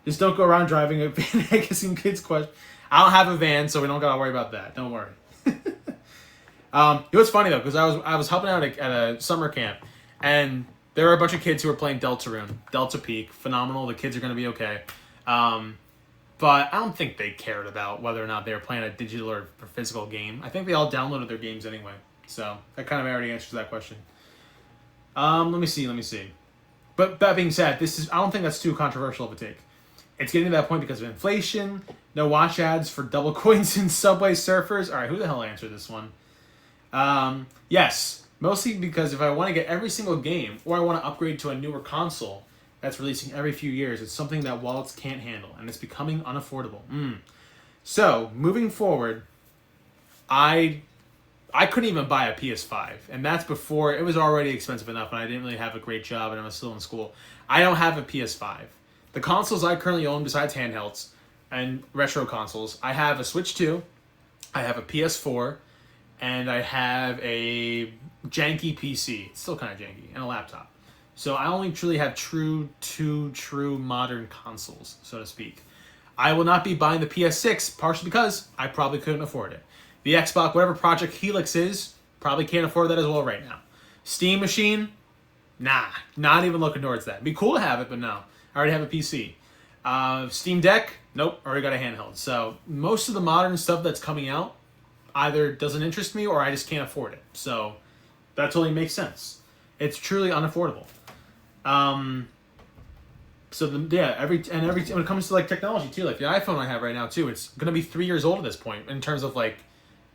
A: Just don't go around driving a van asking kids questions. I don't have a van, so we don't gotta worry about that. Don't worry. It was funny though, because I was helping out at a summer camp, and there were a bunch of kids who were playing Deltarune, Delta Peak, phenomenal. The kids are gonna be okay. But I don't think they cared about whether or not they were playing a digital or physical game. I think they all downloaded their games anyway. So that kind of already answers that question. Let me see. But that being said, I don't think that's too controversial of a take. It's getting to that point because of inflation, no watch ads for double coins and Subway Surfers. All right, who the hell answered this one? Yes, mostly because if I want to get every single game or I want to upgrade to a newer console that's releasing every few years, it's something that wallets can't handle, and it's becoming unaffordable. So, moving forward, I couldn't even buy a PS5, and that's before it was already expensive enough, and I didn't really have a great job, and I was still in school. I don't have a PS5. The consoles I currently own, besides handhelds and retro consoles, I have a Switch 2, I have a PS4, and I have a janky PC. It's still kind of janky, and a laptop. So I only truly have two true modern consoles, so to speak. I will not be buying the PS6, partially because I probably couldn't afford it. The Xbox, whatever Project Helix is, probably can't afford that as well right now. Steam Machine, nah, not even looking towards that. It'd be cool to have it, but no. I already have a PC. Steam Deck, nope, already got a handheld. So most of the modern stuff that's coming out either doesn't interest me or I just can't afford it. So that totally makes sense. It's truly unaffordable. When it comes to like technology too, like the iPhone I have right now too, it's gonna be 3 years old at this point in terms of like,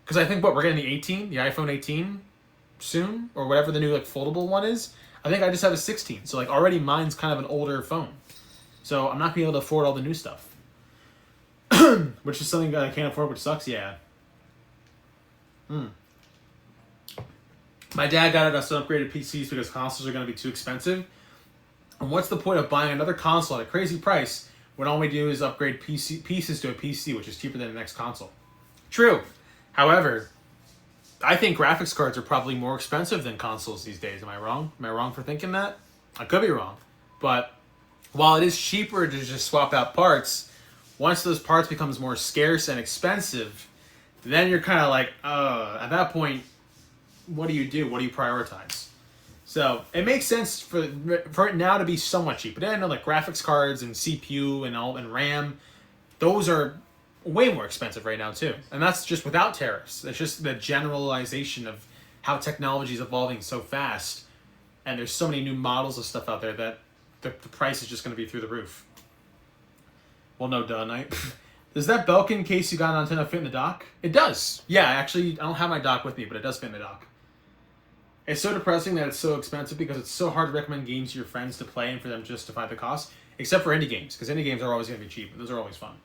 A: because I think we're getting the iPhone 18 soon, or whatever the new like foldable one is. I think I just have a 16, so like already mine's kind of an older phone, so I'm not gonna be able to afford all the new stuff, which is something that I can't afford, which sucks. Yeah. My dad got us upgraded PCs because consoles are gonna be too expensive. And what's the point of buying another console at a crazy price when all we do is upgrade pieces to a PC, which is cheaper than the next console? True. However, I think graphics cards are probably more expensive than consoles these days. Am I wrong? Am I wrong for thinking that? I could be wrong. But while it is cheaper to just swap out parts, once those parts becomes more scarce and expensive, then you're kind of like, at that point, what do you do? What do you prioritize? So it makes sense for it now to be somewhat cheap. But I know like graphics cards and CPU and RAM, those are way more expensive right now too. And that's just without tariffs. It's just the generalization of how technology is evolving so fast. And there's so many new models of stuff out there that the price is just going to be through the roof. Well, no duh, Knight. Does that Belkin case you got on Nintendo fit in the dock? It does. Yeah, actually, I don't have my dock with me, but it does fit in the dock. It's so depressing that it's so expensive because it's so hard to recommend games to your friends to play and for them to justify the cost, except for indie games, because indie games are always going to be cheap, and those are always fun.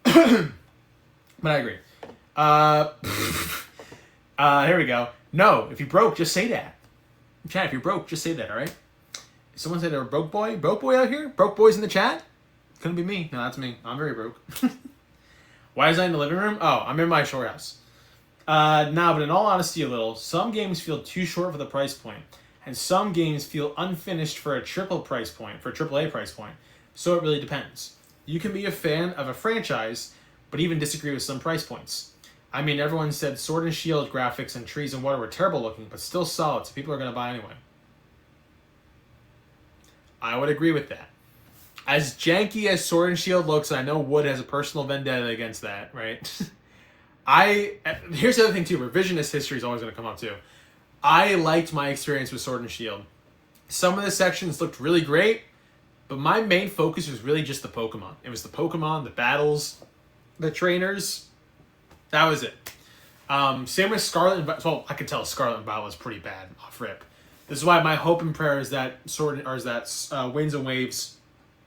A: But I agree. Here we go. No, if you broke, just say that. Chat, if you're broke, just say that, alright? Someone said they're a broke boy? Broke boy out here? Broke boys in the chat? Couldn't be me. No, that's me. I'm very broke. Why is I in the living room? Oh, I'm in my shore house. But in all honesty a little, some games feel too short for the price point, and some games feel unfinished for a AAA price point, so it really depends. You can be a fan of a franchise, but even disagree with some price points. I mean, everyone said Sword and Shield graphics and Trees and Water were terrible looking, but still solid, so people are going to buy anyway. I would agree with that. As janky as Sword and Shield looks, I know Wood has a personal vendetta against that, right? Here's the other thing too, revisionist history is always going to come up too. I liked my experience with Sword and Shield. Some of the sections looked really great, but my main focus was really just the Pokemon. It was the Pokemon, the battles, the trainers. That was it. Same with Scarlet and Violet. Well, I could tell Scarlet and Violet was pretty bad off rip. This is why my hope and prayer is that Winds and Waves,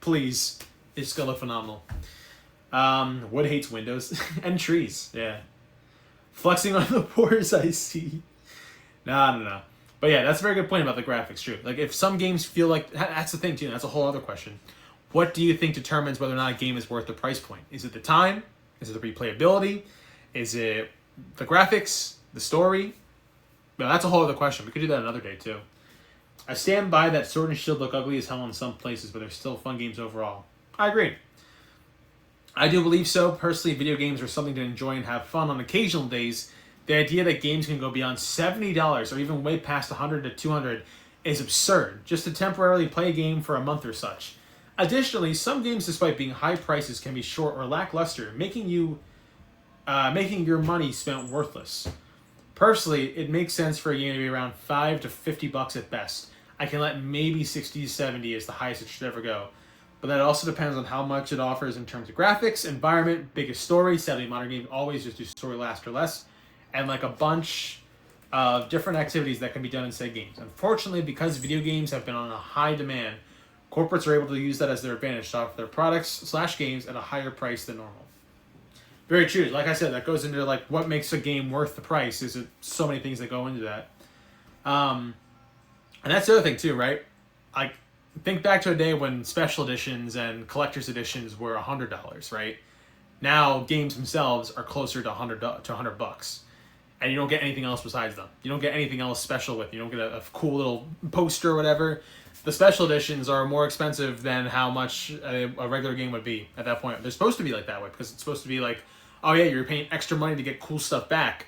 A: please, it's gonna look phenomenal. Wood hates windows and trees. Yeah, flexing on the pores I see. No. But yeah, that's a very good point about the graphics. True. Like if some games feel like that's the thing too. That's a whole other question. What do you think determines whether or not a game is worth the price point? Is it the time? Is it the replayability? Is it the graphics? The story? No, that's a whole other question. We could do that another day too. I stand by that Sword and Shield look ugly as hell in some places, but they're still fun games overall. I agree. I do believe so. Personally, video games are something to enjoy and have fun on occasional days. The idea that games can go beyond $70 or even way past $100 to $200 is absurd, just to temporarily play a game for a month or such. Additionally, some games, despite being high prices, can be short or lackluster, making your money spent worthless. Personally, it makes sense for a game to be around $5 to $50 at best. I can let maybe 60 to 70 as the highest it should ever go. But that also depends on how much it offers in terms of graphics, environment, biggest story. Sadly, modern games always just do story last or less. And like a bunch of different activities that can be done in said games. Unfortunately, because video games have been on a high demand, corporates are able to use that as their advantage to offer their products / games at a higher price than normal. Very true. Like I said, that goes into like what makes a game worth the price. Is it so many things that go into that. And that's the other thing too, right? Like, think back to a day when special editions and collector's editions were $100, right? Now games themselves are closer to $100, and you don't get anything else besides them. You don't get anything else special with. You don't get a cool little poster or whatever. The special editions are more expensive than how much a regular game would be at that point. They're supposed to be like that way because it's supposed to be like, oh yeah, you're paying extra money to get cool stuff back,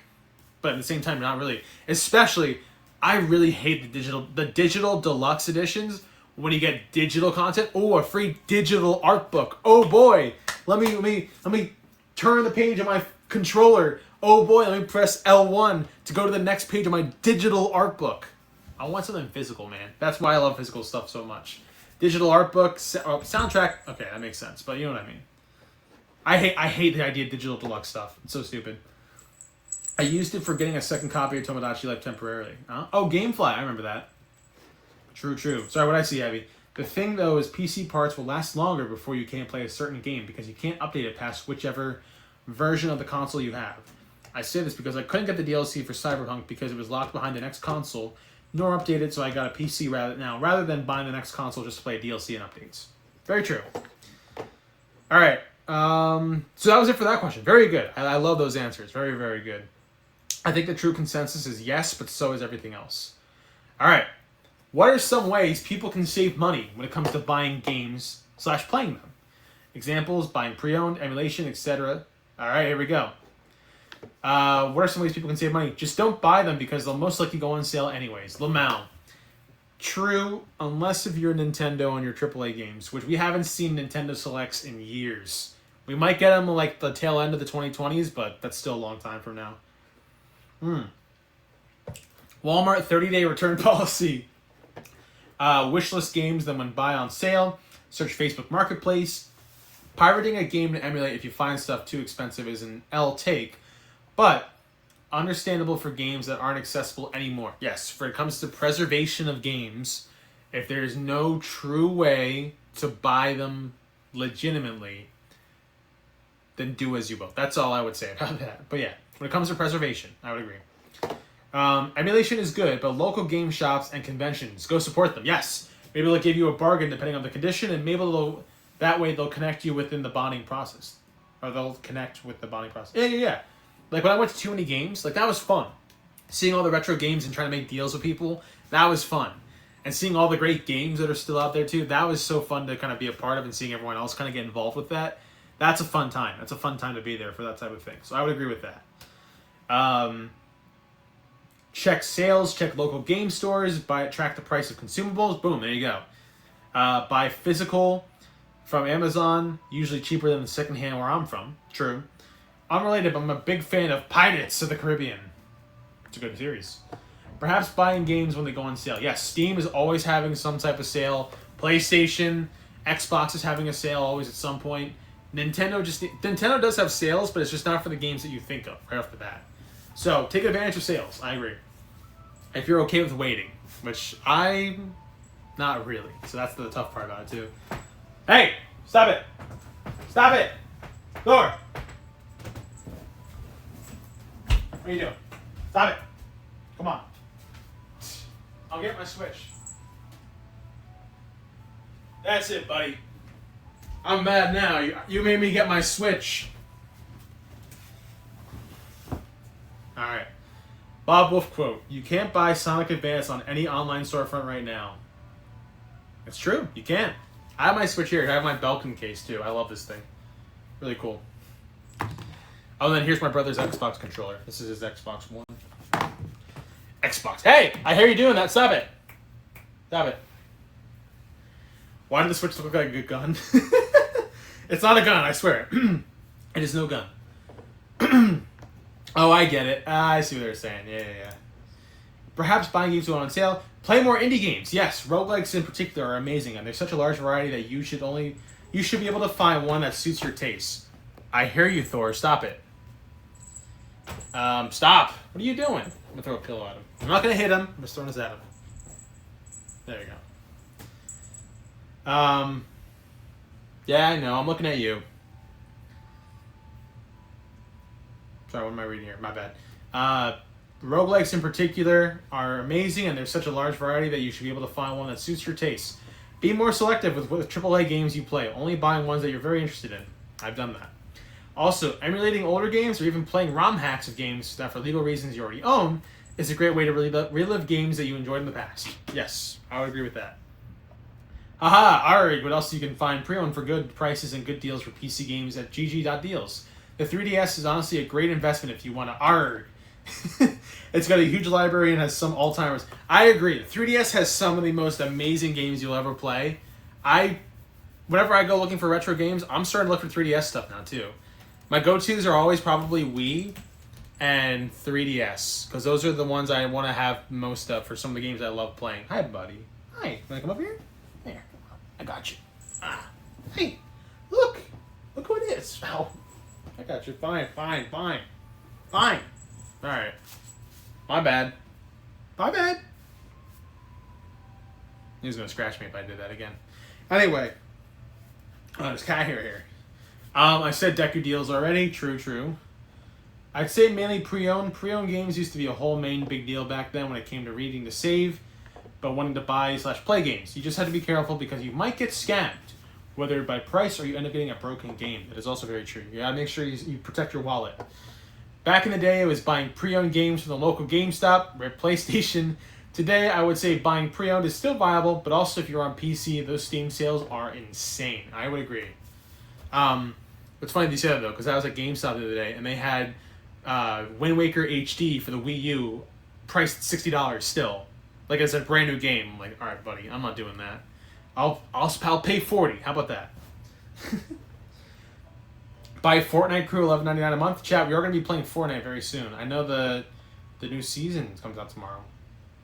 A: but at the same time, not really. Especially, I really hate the digital deluxe editions when you get digital content. Oh, a free digital art book. Oh boy, let me turn the page on my controller. Oh boy, let me press L1 to go to the next page of my digital art book. I want something physical, man. That's why I love physical stuff so much. Digital art book, soundtrack. Okay, that makes sense, but you know what I mean. I hate the idea of digital deluxe stuff. It's so stupid. I used it for getting a second copy of Tomodachi Life temporarily. Huh? Oh, Gamefly. I remember that. True. Sorry, what I see, Abby. The thing, though, is PC parts will last longer before you can't play a certain game because you can't update it past whichever version of the console you have. I say this because I couldn't get the DLC for Cyberpunk because it was locked behind the next console, nor updated, so I got a PC rather than buying the next console just to play DLC and updates. Very true. All right. So that was it for that question. Very good. I love those answers. Very, very good. I think the true consensus is yes, but so is everything else. All right. What are some ways people can save money when it comes to buying games / playing them? Examples: buying pre-owned, emulation, etc. All right, here we go. What are some ways people can save money? Just don't buy them because they'll most likely go on sale anyways. Lamau. True, unless if you're Nintendo and your AAA games, which we haven't seen Nintendo Selects in years. We might get them like the tail end of the 2020s, but that's still a long time from now. Walmart 30-day return policy. Wishlist games, then when buy on sale. Search Facebook Marketplace. Pirating a game to emulate if you find stuff too expensive is an L take, but understandable for games that aren't accessible anymore. Yes, when it comes to preservation of games, if there's no true way to buy them legitimately, then do as you will. That's all I would say about that. But yeah, when it comes to preservation, I would agree. Emulation is good, but local game shops and conventions, go support them. Yes, maybe they'll give you a bargain depending on the condition, and maybe that way they'll connect you within the bonding process. Or they'll connect with the bonding process. Yeah. Like when I went to Too Many Games, like that was fun. Seeing all the retro games and trying to make deals with people, that was fun. And seeing all the great games that are still out there too, that was so fun to kind of be a part of, and seeing everyone else kind of get involved with that. That's a fun time. That's a fun time to be there for that type of thing. So I would agree with that. Check sales, check local game stores, track the price of consumables. Boom, there you go. Buy physical from Amazon, usually cheaper than the secondhand where I'm from. True. Unrelated, but I'm a big fan of Pirates of the Caribbean. It's a good series. Perhaps buying games when they go on sale. Yes, Steam is always having some type of sale. PlayStation, Xbox is having a sale always at some point. Nintendo does have sales, but it's just not for the games that you think of right off the bat. So take advantage of sales. I agree. If you're okay with waiting, which I'm not really. So that's the tough part about it too. Hey, stop it! Stop it! Door! What are you doing? Stop it! Come on. I'll get my Switch. That's it, buddy. I'm mad now. You made me get my Switch. Alright. Bob Wolf quote, "You can't buy Sonic Advance on any online storefront right now." It's true. You can't. I have my Switch here. I have my Belkin case too. I love this thing. Really cool. Oh, and then here's my brother's Xbox controller. This is his Xbox One. Xbox. Hey! I hear you doing that. Stop it. Stop it. Why did the Switch look like a good gun? It's not a gun, I swear. It is no gun. Oh, I get it. I see what they're saying. Yeah. Perhaps buying games on sale. Play more indie games. Yes, roguelikes in particular are amazing, and there's such a large variety that you should be able to find one that suits your taste. I hear you, Thor. Stop it. Stop. What are you doing? I'm gonna throw a pillow at him. I'm not gonna hit him. I'm just throwing this at him. There you go. Yeah, I know. I'm looking at you. Sorry, what am I reading here? My bad. Roguelikes in particular are amazing, and there's such a large variety that you should be able to find one that suits your taste. Be more selective with AAA games you play, only buying ones that you're very interested in. I've done that. Also, emulating older games or even playing ROM hacks of games that for legal reasons you already own is a great way to relive games that you enjoyed in the past. Yes, I would agree with that. Haha, Arig, what else you can find pre-owned for good prices and good deals for PC games at gg.deals. The 3DS is honestly a great investment if you want to Arg. It's got a huge library and has some all-timers. I agree. The 3DS has some of the most amazing games you'll ever play. Whenever I go looking for retro games, I'm starting to look for 3DS stuff now too. My go-tos are always probably Wii and 3DS, because those are the ones I want to have most of for some of the games I love playing. Hi, buddy. Hi. Can I come up here? There. I got you. Hey. Look who it is. Ow. I got you. Fine. Alright. My bad. He was going to scratch me if I did that again. Anyway. There's cat hair here. I said Deku deals already. True. I'd say mainly pre-owned. Pre-owned games used to be a whole main big deal back then when it came to reading to save, but wanting to buy/play games. You just had to be careful because you might get scammed, whether by price or you end up getting a broken game. That is also very true. You gotta make sure you protect your wallet. Back in the day, it was buying pre-owned games from the local GameStop or PlayStation. Today, I would say buying pre-owned is still viable, but also if you're on PC, those Steam sales are insane. I would agree. It's funny you say that though, because I was at GameStop the other day, and they had Wind Waker HD for the Wii U priced $60 still. Like it's a brand new game. I'm like, all right, buddy, I'm not doing that. I'll pay $40. How about that? Buy Fortnite Crew $11.99 a month. Chat, we are going to be playing Fortnite very soon. I know the new season comes out tomorrow.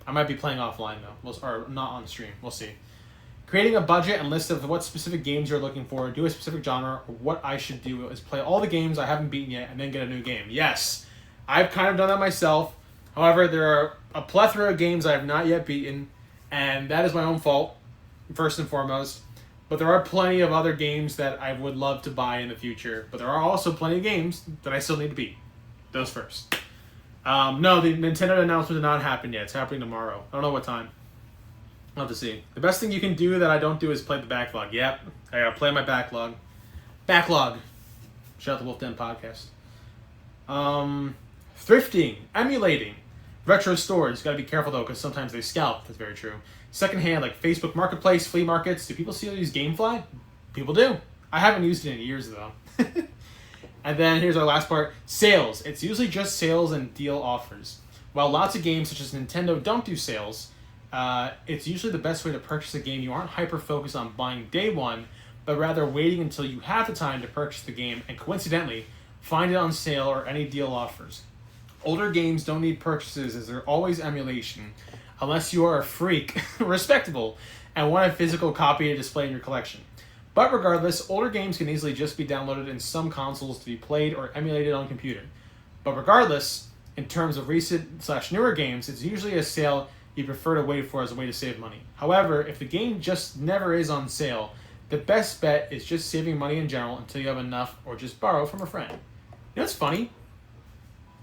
A: I might be playing offline though, or not on stream. We'll see. Creating a budget and list of what specific games you're looking for, do a specific genre, or what I should do is play all the games I haven't beaten yet and then get a new game. Yes, I've kind of done that myself. However, there are a plethora of games I have not yet beaten, and that is my own fault, first and foremost. But there are plenty of other games that I would love to buy in the future. But there are also plenty of games that I still need to beat. Those first. No, the Nintendo announcement did not happen yet. It's happening tomorrow. I don't know what time. I'll have to see. The best thing you can do that I don't do is play the backlog. Yep, I gotta play my backlog. Backlog. Shout out to Wolf Den Podcast. Thrifting, emulating, retro stores. Gotta be careful though, because sometimes they scalp. That's very true. Secondhand, like Facebook Marketplace, flea markets. Do people still use GameFly? People do. I haven't used it in years though. And then here's our last part. Sales. It's usually just sales and deal offers. While lots of games such as Nintendo don't do sales, it's usually the best way to purchase a game. You aren't hyper-focused on buying day one, but rather waiting until you have the time to purchase the game and coincidentally find it on sale or any deal offers. Older games don't need purchases as they're always emulation, unless you are a freak, respectable, and want a physical copy to display in your collection. But regardless, older games can easily just be downloaded in some consoles to be played or emulated on computer. But regardless, in terms of recent/newer games, it's usually a sale you prefer to wait for as a way to save money. However, if the game just never is on sale, the best bet is just saving money in general until you have enough or just borrow from a friend. You know what's funny?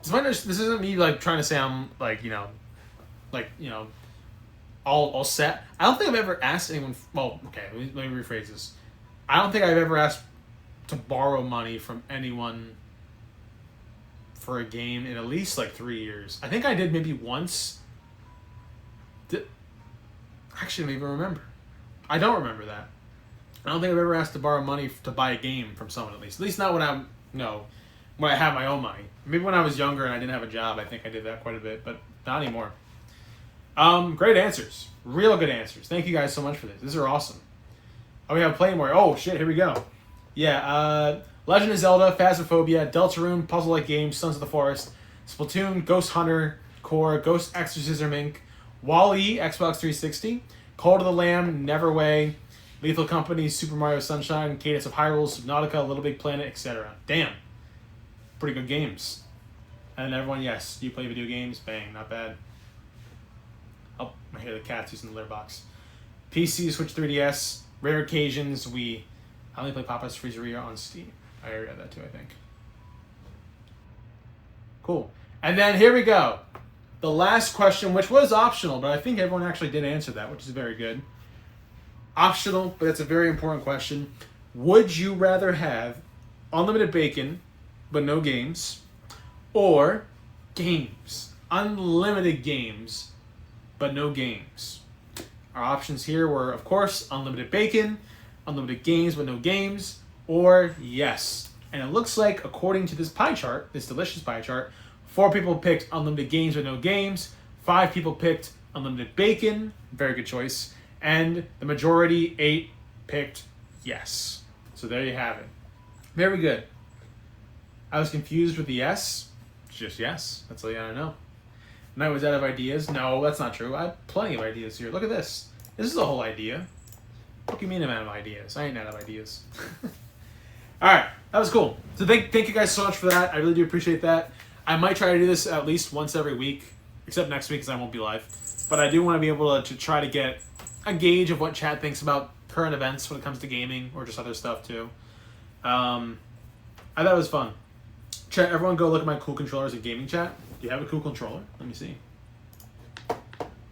A: This isn't me like trying to say I'm all set. I don't think I've ever asked anyone. Well, okay, let me rephrase this. I don't think I've ever asked to borrow money from anyone for a game in at least like 3 years. I think I did maybe once. Actually, I don't even remember. I don't remember that. I don't think I've ever asked to borrow money to buy a game from someone, at least. At least not when when I have my own money. Maybe when I was younger and I didn't have a job, I think I did that quite a bit, but not anymore. Great answers. Real good answers. Thank you guys so much for this. These are awesome. Oh, we have plenty more. Oh, shit, here we go. Yeah, Legend of Zelda, Phasmophobia, Deltarune, Puzzle-like games, Sons of the Forest, Splatoon, Ghost Hunter, Core, Ghost Exorcism Inc., Wall-E, Xbox 360, Call to the Lamb, Neverway, Lethal Company, Super Mario Sunshine, Cadence of Hyrule, Subnautica, Little Big Planet, etc. Damn. Pretty good games. And everyone, yes, you play video games? Bang, not bad. Oh, I hear the cats using the litter box. PC, Switch 3DS, rare occasions, I only play Papa's Freezeria on Steam. I already read that too, I think. Cool. And then here we go. The last question, which was optional, but I think everyone actually did answer that, which is very good. Optional, but it's a very important question. Would you rather have unlimited bacon, but no games, or games? Unlimited games, but no games. Our options here were, of course, unlimited bacon, unlimited games, but no games, or yes. And it looks like, according to this pie chart, this delicious pie chart, 4 people picked unlimited games with no games, 5 people picked unlimited bacon, very good choice, and the majority, 8, picked yes. So there you have it. Very good. I was confused with the yes. It's just yes. That's all you gotta know. And I was out of ideas. No, that's not true. I have plenty of ideas here. Look at this. This is the whole idea. What do you mean I'm out of ideas? I ain't out of ideas. Alright, that was cool. So thank you guys so much for that. I really do appreciate that. I might try to do this at least once every week, except next week because I won't be live. But I do want to be able to try to get a gauge of what chat thinks about current events when it comes to gaming or just other stuff too. I thought it was fun. Chat, everyone go look at my cool controllers in gaming chat. Do you have a cool controller? Let me see.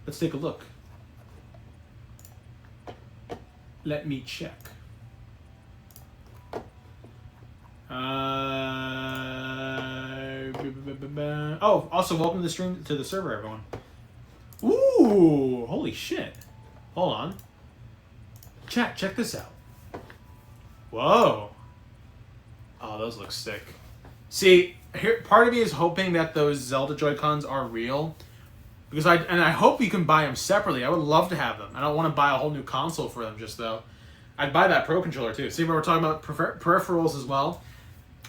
A: Let's take a look. Let me check. Oh, also welcome to the stream to the server, everyone. Ooh, holy shit. Hold on. Chat, check this out. Whoa. Oh, those look sick. See, here, part of me is hoping that those Zelda Joy-Cons are real. Because I hope you can buy them separately. I would love to have them. I don't want to buy a whole new console for them just though. I'd buy that Pro Controller too. See, we're talking about peripherals as well.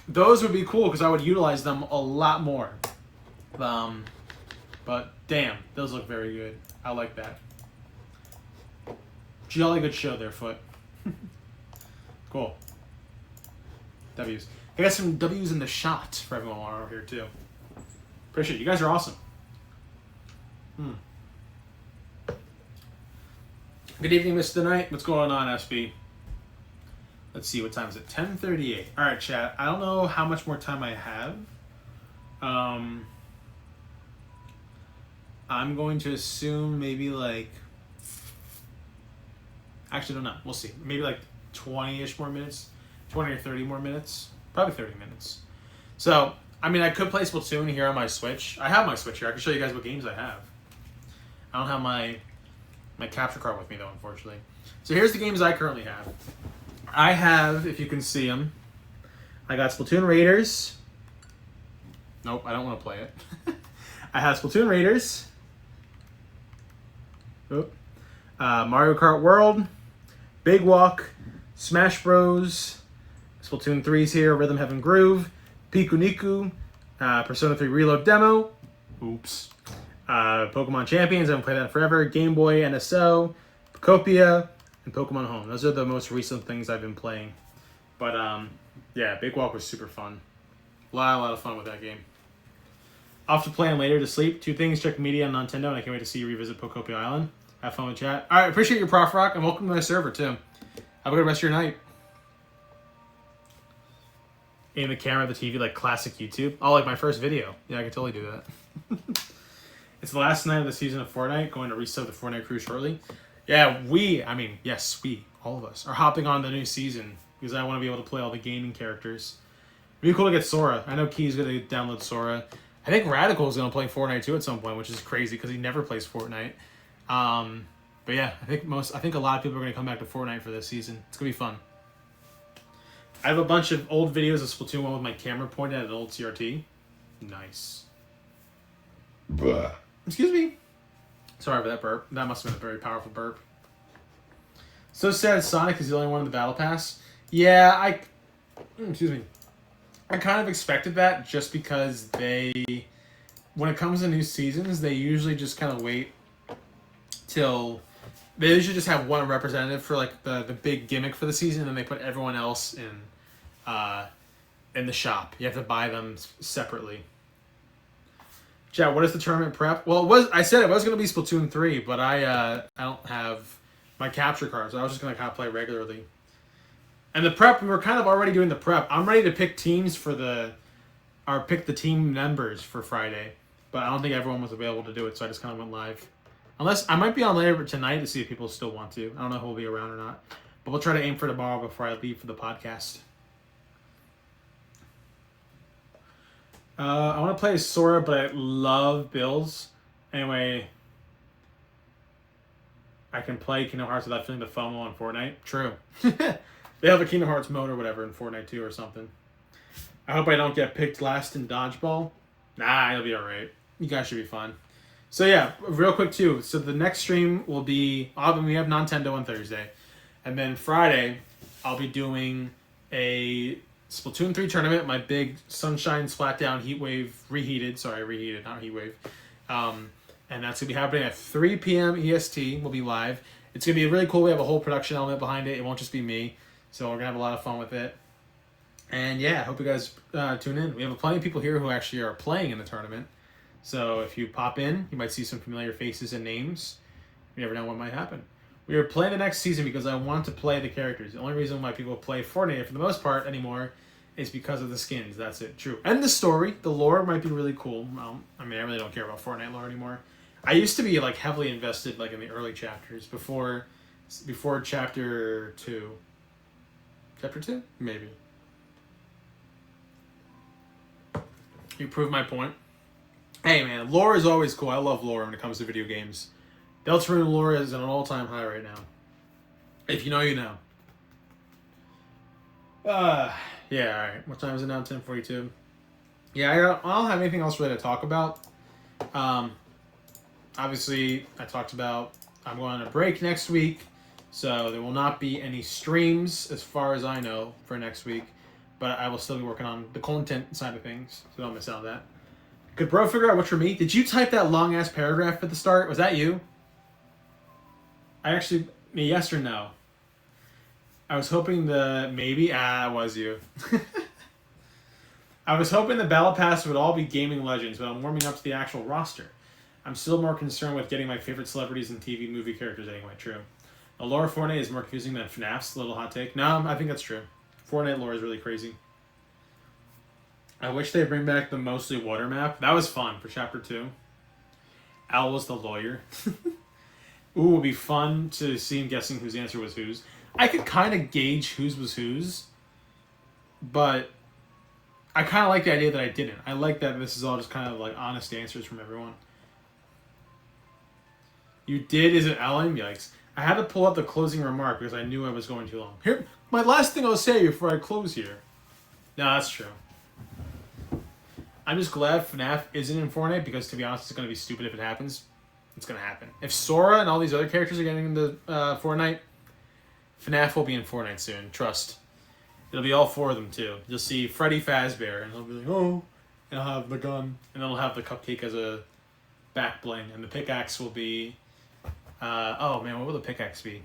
A: Those would be cool because I would utilize them a lot more. But damn, those look very good. I like that. Jolly good show there, Foot. Cool. W's. I got some W's in the shot for everyone over here too. Appreciate it. You guys are awesome. Good evening, Mr. Knight. What's going on, SB? Let's see, what time is it? 10:38. All right, chat. I don't know how much more time I have. I'm going to assume maybe like... Actually, I don't know. We'll see. Maybe like 20-ish more minutes. 20 or 30 more minutes. Probably 30 minutes. So, I mean, I could play Splatoon here on my Switch. I have my Switch here. I can show you guys what games I have. I don't have my capture card with me, though, unfortunately. So here's the games I currently have. I have, if you can see them, I got Splatoon Raiders. Nope, I don't want to play it. I have Splatoon Raiders. Mario Kart World. Big Walk. Smash Bros. Splatoon 3's here. Rhythm Heaven Groove. Piku Niku. Persona 3 Reload Demo. Oops. Pokemon Champions. I haven't played that in forever. Game Boy NSO. Pokopia. And Pokemon Home. Those are the most recent things I've been playing. But, yeah, Big Walk was super fun. A lot of fun with that game. Off to play and later to sleep. 2 things. Check media on Nintendo, and I can't wait to see you revisit Pokopia Island. Have fun with chat. Alright, appreciate your Prof Rock, and welcome to my server, too. Have a good rest of your night. Aim the camera at the TV like classic YouTube. Oh, like my first video. Yeah, I could totally do that. It's the last night of the season of Fortnite. Going to restart the Fortnite crew shortly. Yeah, all of us, are hopping on the new season because I want to be able to play all the gaming characters. be cool to get Sora. I know Key's gonna download Sora. I think Radical is gonna play Fortnite too at some point, which is crazy because he never plays Fortnite. But yeah, I think a lot of people are gonna come back to Fortnite for this season. It's gonna be fun. I have a bunch of old videos of Splatoon 1 with my camera pointed at an old CRT. Nice. Blah. Excuse me. Sorry for that burp. That must have been a very powerful burp. So sad Sonic is the only one in the Battle Pass. Yeah, excuse me. I kind of expected that just because when it comes to new seasons, they usually just kind of wait till... They usually just have one representative for like the big gimmick for the season, and then they put everyone else in the shop. You have to buy them separately. Chad, what is the tournament prep? Well, I said it was going to be Splatoon 3, but I don't have my capture card, so I was just going to kind of play regularly. And the prep, we were kind of already doing the prep. I'm ready to pick teams pick the team members for Friday, but I don't think everyone was available to do it, so I just kind of went live. Unless, I might be on later tonight to see if people still want to. I don't know who will be around or not. But we'll try to aim for tomorrow before I leave for the podcast. I want to play Sora, but I love Bills. Anyway, I can play Kingdom Hearts without feeling the FOMO on Fortnite. True. They have a Kingdom Hearts mode or whatever in Fortnite too or something. I hope I don't get picked last in Dodgeball. Nah, it'll be alright. You guys should be fun. So yeah, real quick too. So the next stream will be... we have Nintendo on Thursday. And then Friday, I'll be doing a Splatoon 3 tournament. My big Sunshine Splatdown Reheated, not Heatwave. And that's going to be happening at 3 p.m. EST. We'll be live. It's going to be really cool. We have a whole production element behind it. It won't just be me. So we're going to have a lot of fun with it. And yeah, I hope you guys tune in. We have plenty of people here who actually are playing in the tournament. So if you pop in, you might see some familiar faces and names. You never know what might happen. We are playing the next season because I want to play the characters. The only reason why people play Fortnite for the most part anymore is because of the skins. That's it. True. And the story. The lore might be really cool. I really don't care about Fortnite lore anymore. I used to be like heavily invested like in the early chapters before chapter 2. Chapter 2? Maybe. You prove my point. Hey man, lore is always cool. I love lore when it comes to video games. Deltarune lore is at an all-time high right now. If you know, you know. Yeah, alright. What time is it now? 10:42. Yeah, I don't have anything else really to talk about. Obviously, I talked about I'm going on a break next week, so there will not be any streams as far as I know for next week, but I will still be working on the content side of things, so don't miss out on that. Could bro figure out what's for me? Did you type that long-ass paragraph at the start? Was that you? Yes or no? I was hoping maybe? It was you. I was hoping the Battle Pass would all be gaming legends, but I'm warming up to the actual roster. I'm still more concerned with getting my favorite celebrities and TV movie characters anyway, true. The lore of Fortnite is more confusing than FNAF's little hot take. No, I think that's true. Fortnite lore is really crazy. I wish they'd bring back the mostly water map. That was fun for chapter 2. Al was the lawyer. Ooh, it would be fun to see him guessing whose answer was whose. I could kind of gauge whose was whose, but I kind of like the idea that I didn't. I like that this is all just kind of like honest answers from everyone. You did? Is it Ellen? Yikes. I had to pull up the closing remark because I knew I was going too long. Here, my last thing I'll say before I close here. No, that's true. I'm just glad FNAF isn't in Fortnite because, to be honest, it's going to be stupid if it happens. It's going to happen. If Sora and all these other characters are getting into Fortnite, FNAF will be in Fortnite soon. Trust. It'll be all 4 of them, too. You'll see Freddy Fazbear, and he'll be like, oh, and I'll have the gun, and then I'll have the cupcake as a back bling, and the pickaxe will be... oh, man, what will the pickaxe be?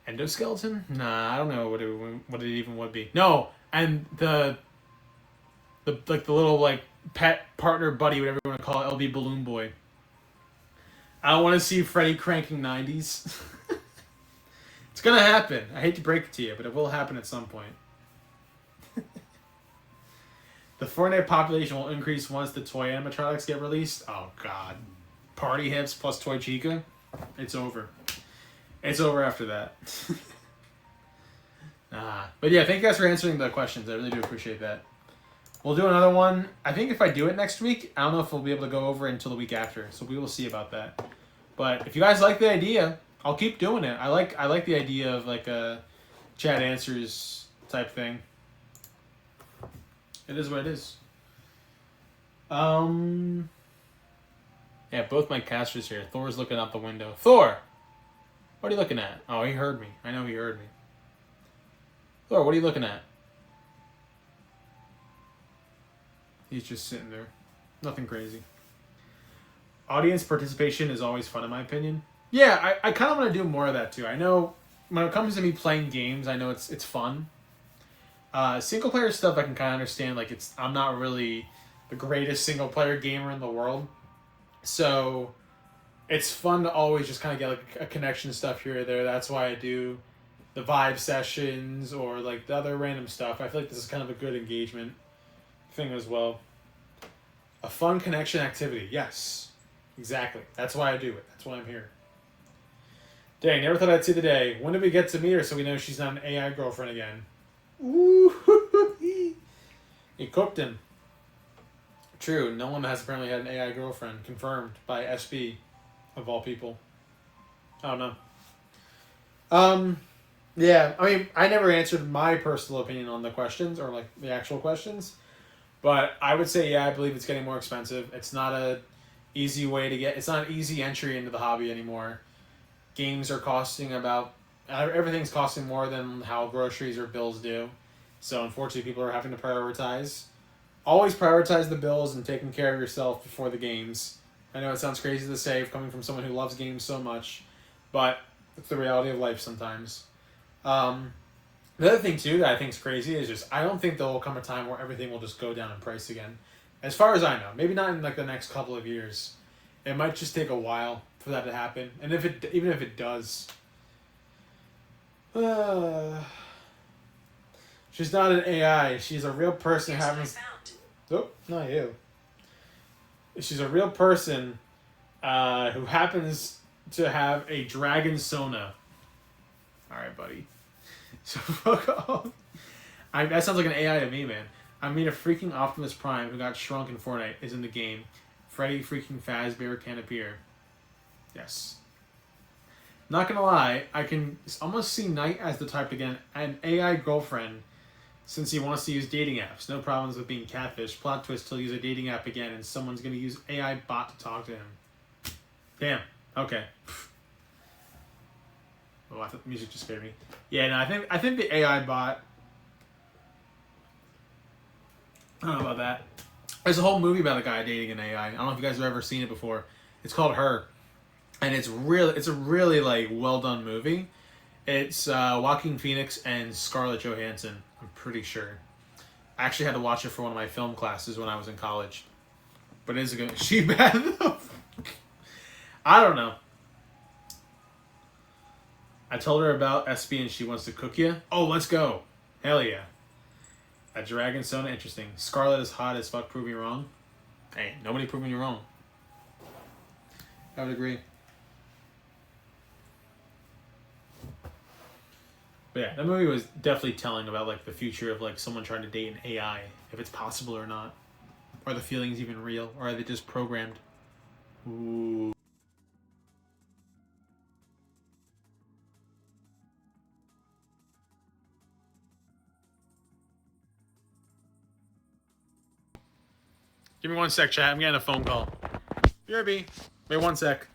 A: Endoskeleton? Nah, I don't know what it even would be. No, and the little, like, pet partner buddy, whatever you want to call it, LB Balloon Boy. I don't want to see Freddy cranking 90s. It's gonna happen. I hate to break it to you, but it will happen at some point. The Fortnite population will increase once the toy animatronics get released. Oh, God. Party Hips plus Toy Chica? It's over. It's over after that. But yeah, thank you guys for answering the questions. I really do appreciate that. We'll do another one. I think if I do it next week, I don't know if we'll be able to go over it until the week after. So we will see about that. But if you guys like the idea, I'll keep doing it. I like the idea of like a chat answers type thing. It is what it is. Yeah, both my casters here. Thor's looking out the window. Thor! What are you looking at? Oh, he heard me. I know he heard me. Thor, what are you looking at? He's just sitting there. Nothing crazy. Audience participation is always fun in my opinion. Yeah, I kind of want to do more of that too. I know when it comes to me playing games, I know it's fun. Single player stuff I can kind of understand. Like I'm not really the greatest single player gamer in the world. So it's fun to always just kind of get like a connection stuff here or there. That's why I do the vibe sessions or like the other random stuff. I feel like this is kind of a good engagement thing as well. A fun connection activity. Yes, exactly. That's why I do it. That's why I'm here. Dang, never thought I'd see the day. When did we get to meet her so we know she's not an AI girlfriend again? Ooh, he cooked him. True, no one has apparently had an AI girlfriend. Confirmed by SB, of all people. I don't know. Yeah, I mean, I never answered my personal opinion on the questions, or like the actual questions. But I would say, yeah, I believe it's getting more expensive. It's not a easy way to get... It's not an easy entry into the hobby anymore. Games are costing about... Everything's costing more than how groceries or bills do. So, unfortunately, people are having to prioritize. Always prioritize the bills and taking care of yourself before the games. I know it sounds crazy to say, coming from someone who loves games so much. But it's the reality of life sometimes. The other thing, too, that I think is crazy is just... I don't think there will come a time where everything will just go down in price again. As far as I know. Maybe not in, like, the next couple of years. It might just take a while for that to happen. And even if it does... she's not an AI. She's a real person having... Oh, not you. She's a real person who happens to have a dragon Sona. Alright, buddy. So fuck off. That sounds like an AI to me, man. I mean, a freaking Optimus Prime who got shrunk in Fortnite is in the game. Freddy freaking Fazbear can appear. Yes. Not gonna lie, I can almost see Knight as the type to get an AI girlfriend since he wants to use dating apps. No problems with being catfish. Plot twist, he'll use a dating app again and someone's gonna use AI bot to talk to him. Damn. Okay. Oh, I thought the music just scared me. Yeah, no, I think the AI bot... I don't know about that. There's a whole movie about a guy dating an AI. I don't know if you guys have ever seen it before. It's called Her. And it's a really like well done movie. It's Joaquin Phoenix and Scarlett Johansson, I'm pretty sure. I actually had to watch it for one of my film classes when I was in college. But it is a good... Is she bad though? I don't know. I told her about SB and she wants to cook you. Oh, let's go. Hell yeah. A dragon Sona, interesting. Scarlet is hot as fuck, prove me wrong. Hey, nobody proved me wrong. I would agree. But yeah, that movie was definitely telling about like the future of like someone trying to date an AI, if it's possible or not. Are the feelings even real, or are they just programmed? Ooh. Give me 1 sec, chat. I'm getting a phone call. BRB. Wait 1 sec.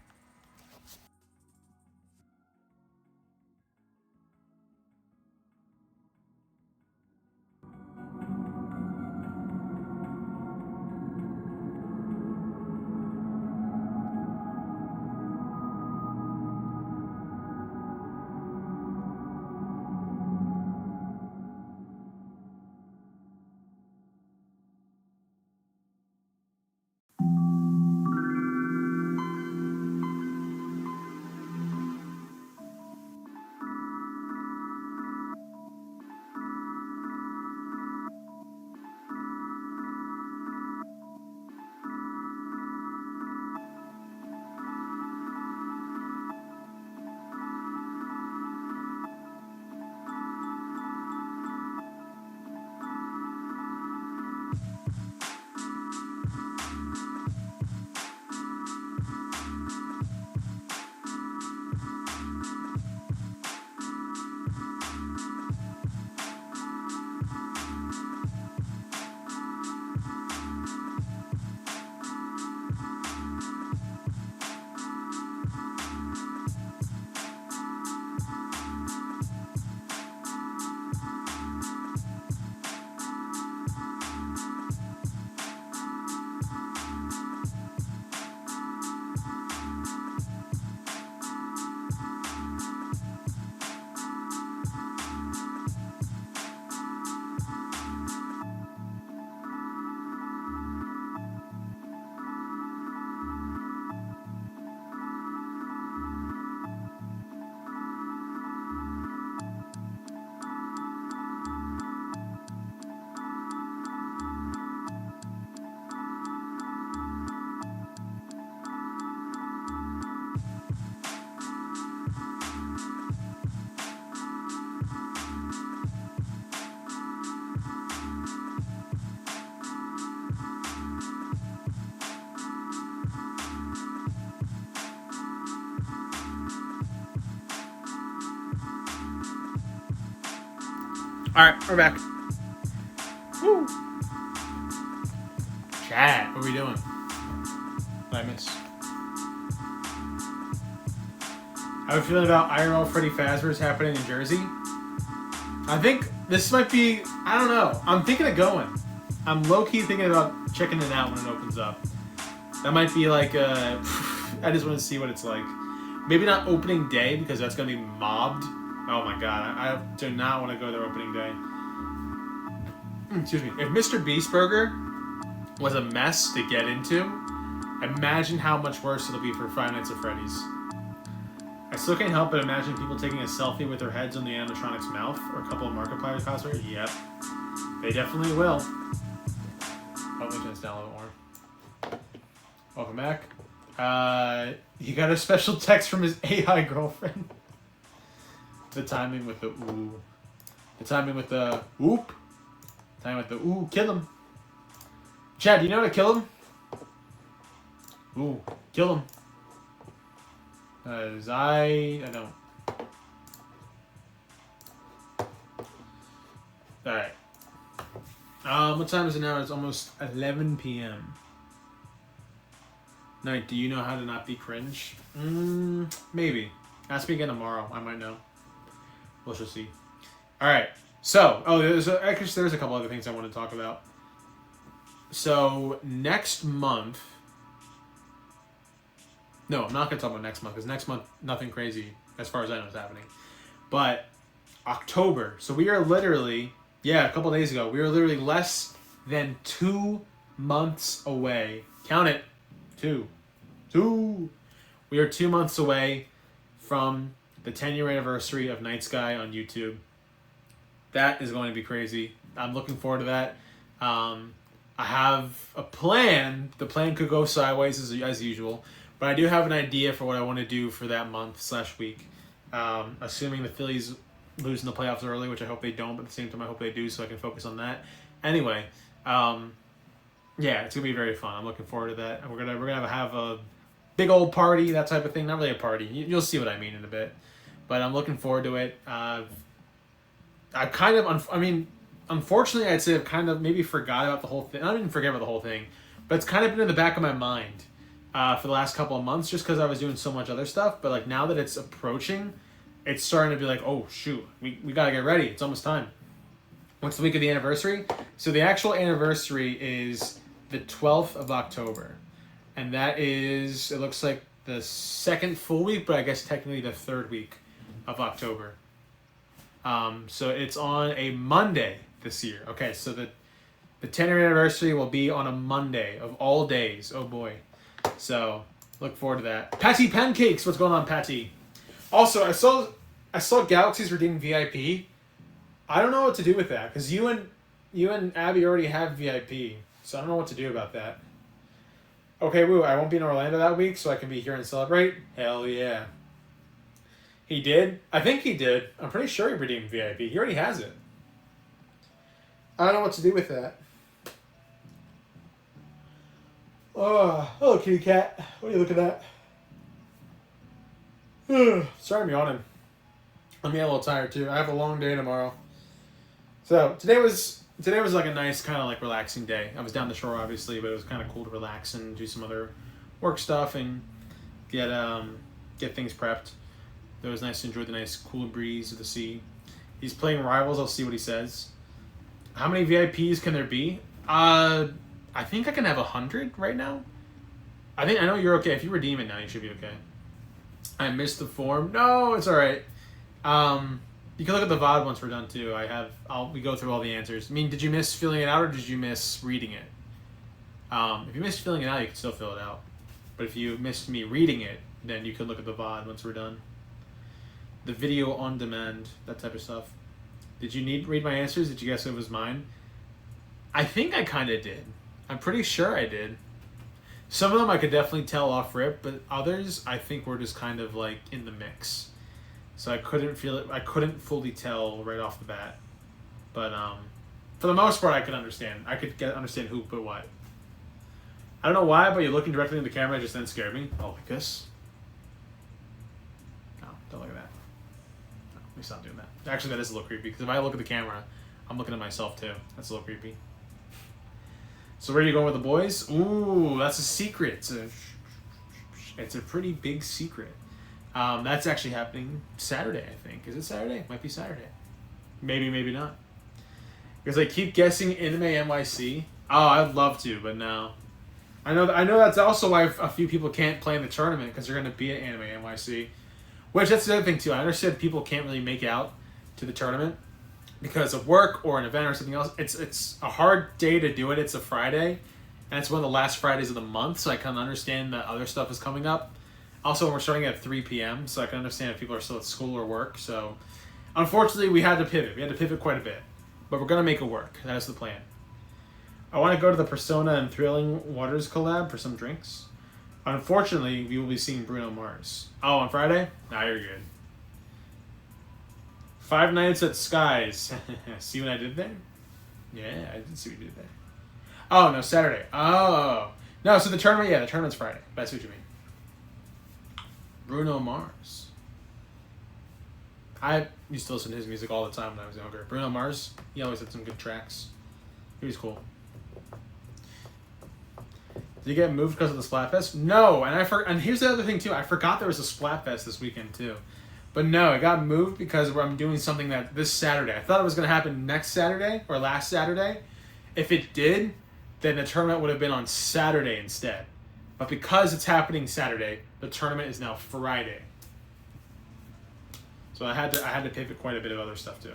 A: Alright, we're back. Woo! Chat, what are we doing? What did I miss? How are you feeling about IRL Freddy Fazbear's happening in Jersey? I think this might be, I don't know. I'm thinking of going. I'm low-key thinking about checking it out when it opens up. That might be like I just want to see what it's like. Maybe not opening day because that's going to be mobbed. Oh my god, I do not want to go there opening day. Excuse me. If Mr. Beast Burger was a mess to get into, imagine how much worse it'll be for Five Nights at Freddy's. I still can't help but imagine people taking a selfie with their heads on the animatronic's mouth or a couple of Markiplier cosplayers. Yep. They definitely will. Oh, let me turn this down a little more. Welcome back. He got a special text from his AI girlfriend. The timing with the ooh. The timing with the whoop. The timing with the ooh. Kill him. Chad, do you know how to kill him? Ooh. Kill him. Because I don't. Alright. What time is it now? It's almost 11 p.m. Knight, do you know how to not be cringe? Maybe. Ask me again tomorrow. I might know. We'll just see. Alright. So, there's a couple other things I want to talk about. So, next month... No, I'm not going to talk about next month, because next month, nothing crazy, as far as I know, is happening. But, October. So, we are literally... Yeah, a couple days ago. We were literally less than 2 months away. Count it. 2. We are 2 months away from the 10-year anniversary of Night Sky on YouTube. That is going to be crazy. I'm looking forward to that. I have a plan. The plan could go sideways as usual. But I do have an idea for what I want to do for that month/week. Assuming the Phillies lose in the playoffs early, which I hope they don't, but at the same time I hope they do so I can focus on that. Anyway, yeah, it's going to be very fun. I'm looking forward to that. And we're gonna have a big old party, that type of thing. Not really a party. You'll see what I mean in a bit. But I'm looking forward to it. Unfortunately, I'd say I've kind of maybe forgot about the whole thing. I didn't forget about the whole thing, but it's kind of been in the back of my mind for the last couple of months just because I was doing so much other stuff. But like now that it's approaching, it's starting to be like, oh shoot, we got to get ready. It's almost time. What's the week of the anniversary? So the actual anniversary is the 12th of October. And that is, it looks like the second full week, but I guess technically the third week of October. So it's on a Monday this year. Okay, so the 10-year anniversary will be on a Monday of all days. Oh boy. So look forward to that. Patty Pancakes, what's going on, Patty? Also, I saw Galaxy's redeeming VIP. I don't know what to do with that because you and Abby already have VIP, so I don't know what to do about that. Okay, woo, I won't be in Orlando that week, so I can be here and celebrate? Hell yeah. He did? I think he did. I'm pretty sure he redeemed VIP. He already has it. I don't know what to do with that. Oh, hello, kitty cat. What are you looking at? Sorry I'm yawning. I'm getting a little tired, too. I have a long day tomorrow. So, today was like a nice kind of like relaxing day. I was down the shore, obviously, but it was kind of cool to relax and do some other work stuff and get things prepped. It was nice to enjoy the nice cool breeze of the sea. He's playing Rivals. I'll see what he says. How many VIPs can there be? I think I can have 100 right now. I know you're okay. If you redeem it now, you should be okay. I missed the form. No, it's all right. You can look at the VOD once we're done too. We go through all the answers. I mean, did you miss filling it out or did you miss reading it? If you missed filling it out, you can still fill it out. But if you missed me reading it, then you can look at the VOD once we're done. The video on demand, that type of stuff. Did you read my answers? Did you guess it was mine? I think I kind of did. I'm pretty sure I did. Some of them I could definitely tell off rip, but others I think were just kind of like in the mix. So I couldn't feel it. I couldn't fully tell right off the bat. But for the most part, I could understand. I could understand who put what. I don't know why, but you're looking directly in the camera just then scared me. Oh, like this? No, don't look at that. No, let me stop doing that. Actually, that is a little creepy because if I look at the camera, I'm looking at myself too. That's a little creepy. So where are you going with the boys? Ooh, that's a secret. It's a pretty big secret. That's actually happening Saturday, I think. Is it Saturday? Might be Saturday. Maybe, maybe not. Because I keep guessing Anime NYC. Oh, I'd love to, but no. I know that's also why a few people can't play in the tournament, because they're going to be at Anime NYC. Which, that's the other thing, too. I understand people can't really make out to the tournament because of work or an event or something else. It's a hard day to do it. It's a Friday, and it's one of the last Fridays of the month, so I can understand that other stuff is coming up. Also, we're starting at 3 p.m., so I can understand if people are still at school or work. So, unfortunately, we had to pivot. We had to pivot quite a bit. But we're going to make it work. That is the plan. I want to go to the Persona and Thrilling Waters collab for some drinks. Unfortunately, we will be seeing Bruno Mars. Oh, on Friday? Nah, you're good. 5 Nights at Skies. See what I did there? Yeah, I did see what you did there. Oh, no, Saturday. Oh. No, so the tournament, the tournament's Friday. That's what you mean. Bruno Mars. I used to listen to his music all the time when I was younger. Bruno Mars, he always had some good tracks. He was cool. Did you get moved because of the Splatfest? No, and here's the other thing too. I forgot there was a Splatfest this weekend too. But no, it got moved because I'm doing something this Saturday. I thought it was going to happen next Saturday or last Saturday. If it did, then the tournament would have been on Saturday instead. But because it's happening Saturday, the tournament is now Friday. So I had to pivot quite a bit of other stuff too.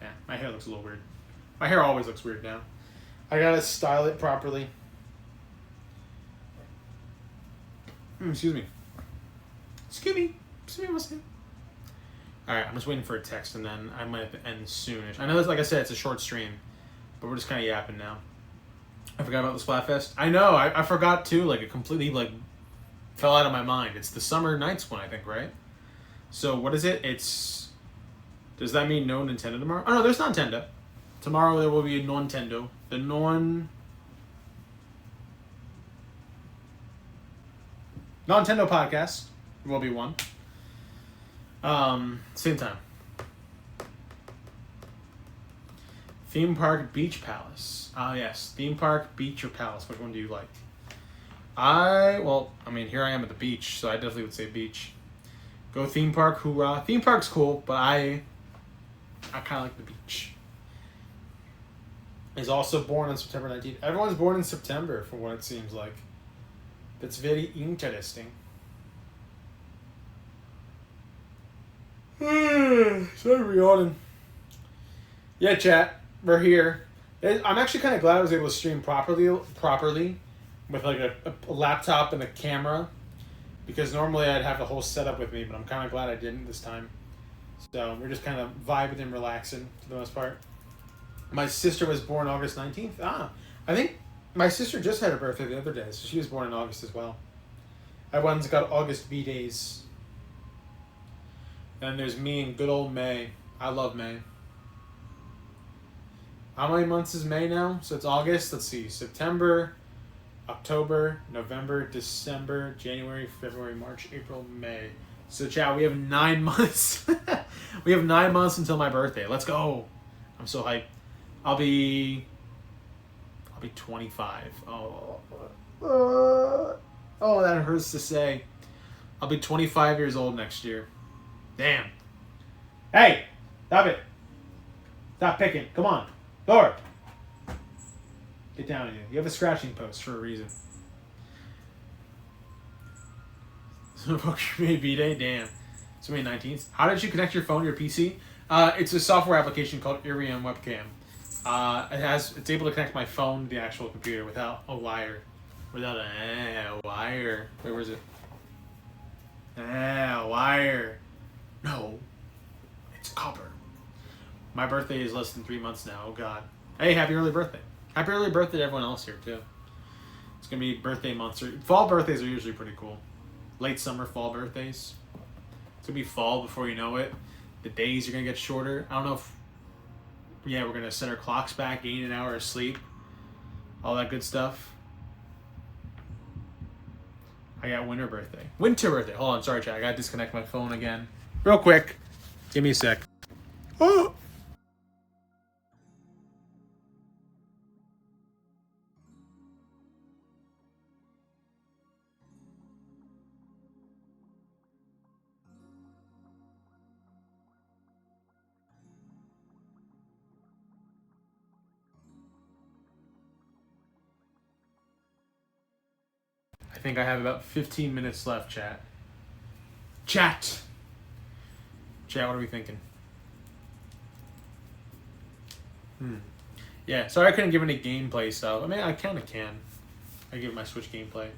A: Yeah, my hair looks a little weird. My hair always looks weird now. I gotta style it properly. Excuse me. Scooby. Alright, I'm just waiting for a text and then I might have to end soonish. I know, like I said, it's a short stream, but we're just kind of yapping now. I forgot about the Splatfest. I know, I forgot too. Like, it completely fell out of my mind. It's the Summer Nights one, I think, right? So what is it? Does that mean no Nintendo tomorrow? Oh no, there's Nintendo. Tomorrow there will be a Nintendo. The Nintendo podcast will be one. Same time. Theme Park, Beach Palace. Yes. Theme Park, Beach, or Palace. Which one do you like? Here I am at the beach, so I definitely would say beach. Go theme park, hoorah. Theme park's cool, but I kind of like the beach. Is also born on September 19th. Everyone's born in September, from what it seems like. That's very interesting. Sorry for yawning. Yeah, chat. We're here. I'm actually kind of glad I was able to stream properly with like a laptop and a camera, because normally I'd have the whole setup with me, but I'm kind of glad I didn't this time. So we're just kind of vibing and relaxing for the most part. My sister was born August 19th. I think my sister just had her birthday the other day, so she was born in August as well. Everyone's got August B-days. Then there's me and good old May. I love May. How many months is May now? So it's August. Let's see. September, October, November, December, January, February, March, April, May. So, chat, we have 9 months. We have 9 months until my birthday. Let's go. I'm so hyped. I'll be 25. Oh, that hurts to say. I'll be 25 years old next year. Damn. Hey, stop it. Stop picking. Come on. Thor. Get down here. You have a scratching post for a reason. B-Day? Damn. It's May 19th. How did you connect your phone to your PC? It's a software application called Irium Webcam. It's able to connect my phone to the actual computer without a wire. Without a wire. Where was it? A wire. No. It's copper. My birthday is less than 3 months now. Oh, God. Hey, happy early birthday. Happy early birthday to everyone else here, too. It's going to be birthday months. Fall birthdays are usually pretty cool. Late summer, fall birthdays. It's going to be fall before you know it. The days are going to get shorter. I don't know if... Yeah, we're going to set our clocks back, gain an hour of sleep. All that good stuff. I got winter birthday. Winter birthday. Hold on, sorry, chat. I got to disconnect my phone again. Real quick. Give me a sec. Oh! think I have about 15 minutes left, chat. Chat, what are we thinking? Yeah, sorry I couldn't give any gameplay stuff. I mean, I kind of can. I give my Switch gameplay.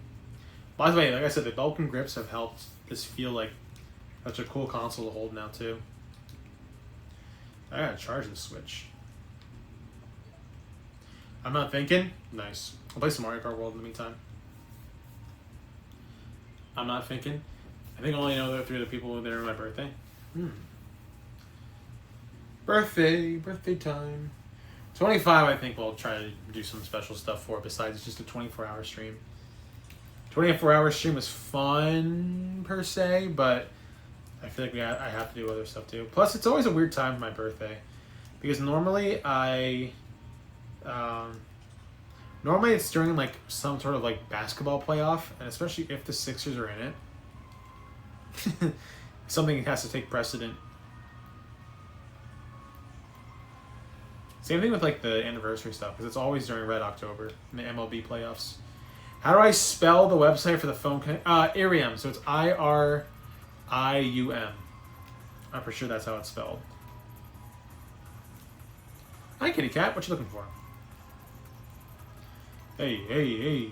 A: By the way, like I said, the Vulcan grips have helped this feel like such a cool console to hold now, too. I gotta charge the Switch. I'm not thinking. Nice. I'll play some Mario Kart World in the meantime. I'm not thinking. I think I only know the 3 other people there on my birthday. Birthday time. 25, I think we'll try to do some special stuff for besides just a 24-hour stream. 24-hour stream was fun, per se, but I feel like I have to do other stuff, too. Plus, it's always a weird time for my birthday. Because normally normally it's during, like, some sort of, like, basketball playoff, and especially if the Sixers are in it. Something has to take precedent. Same thing with, like, the anniversary stuff, because it's always during Red October in the MLB playoffs. How do I spell the website for the phone? Irium, so it's IRIUM. I'm pretty sure that's how it's spelled. Hi, kitty cat. What you looking for? Hey.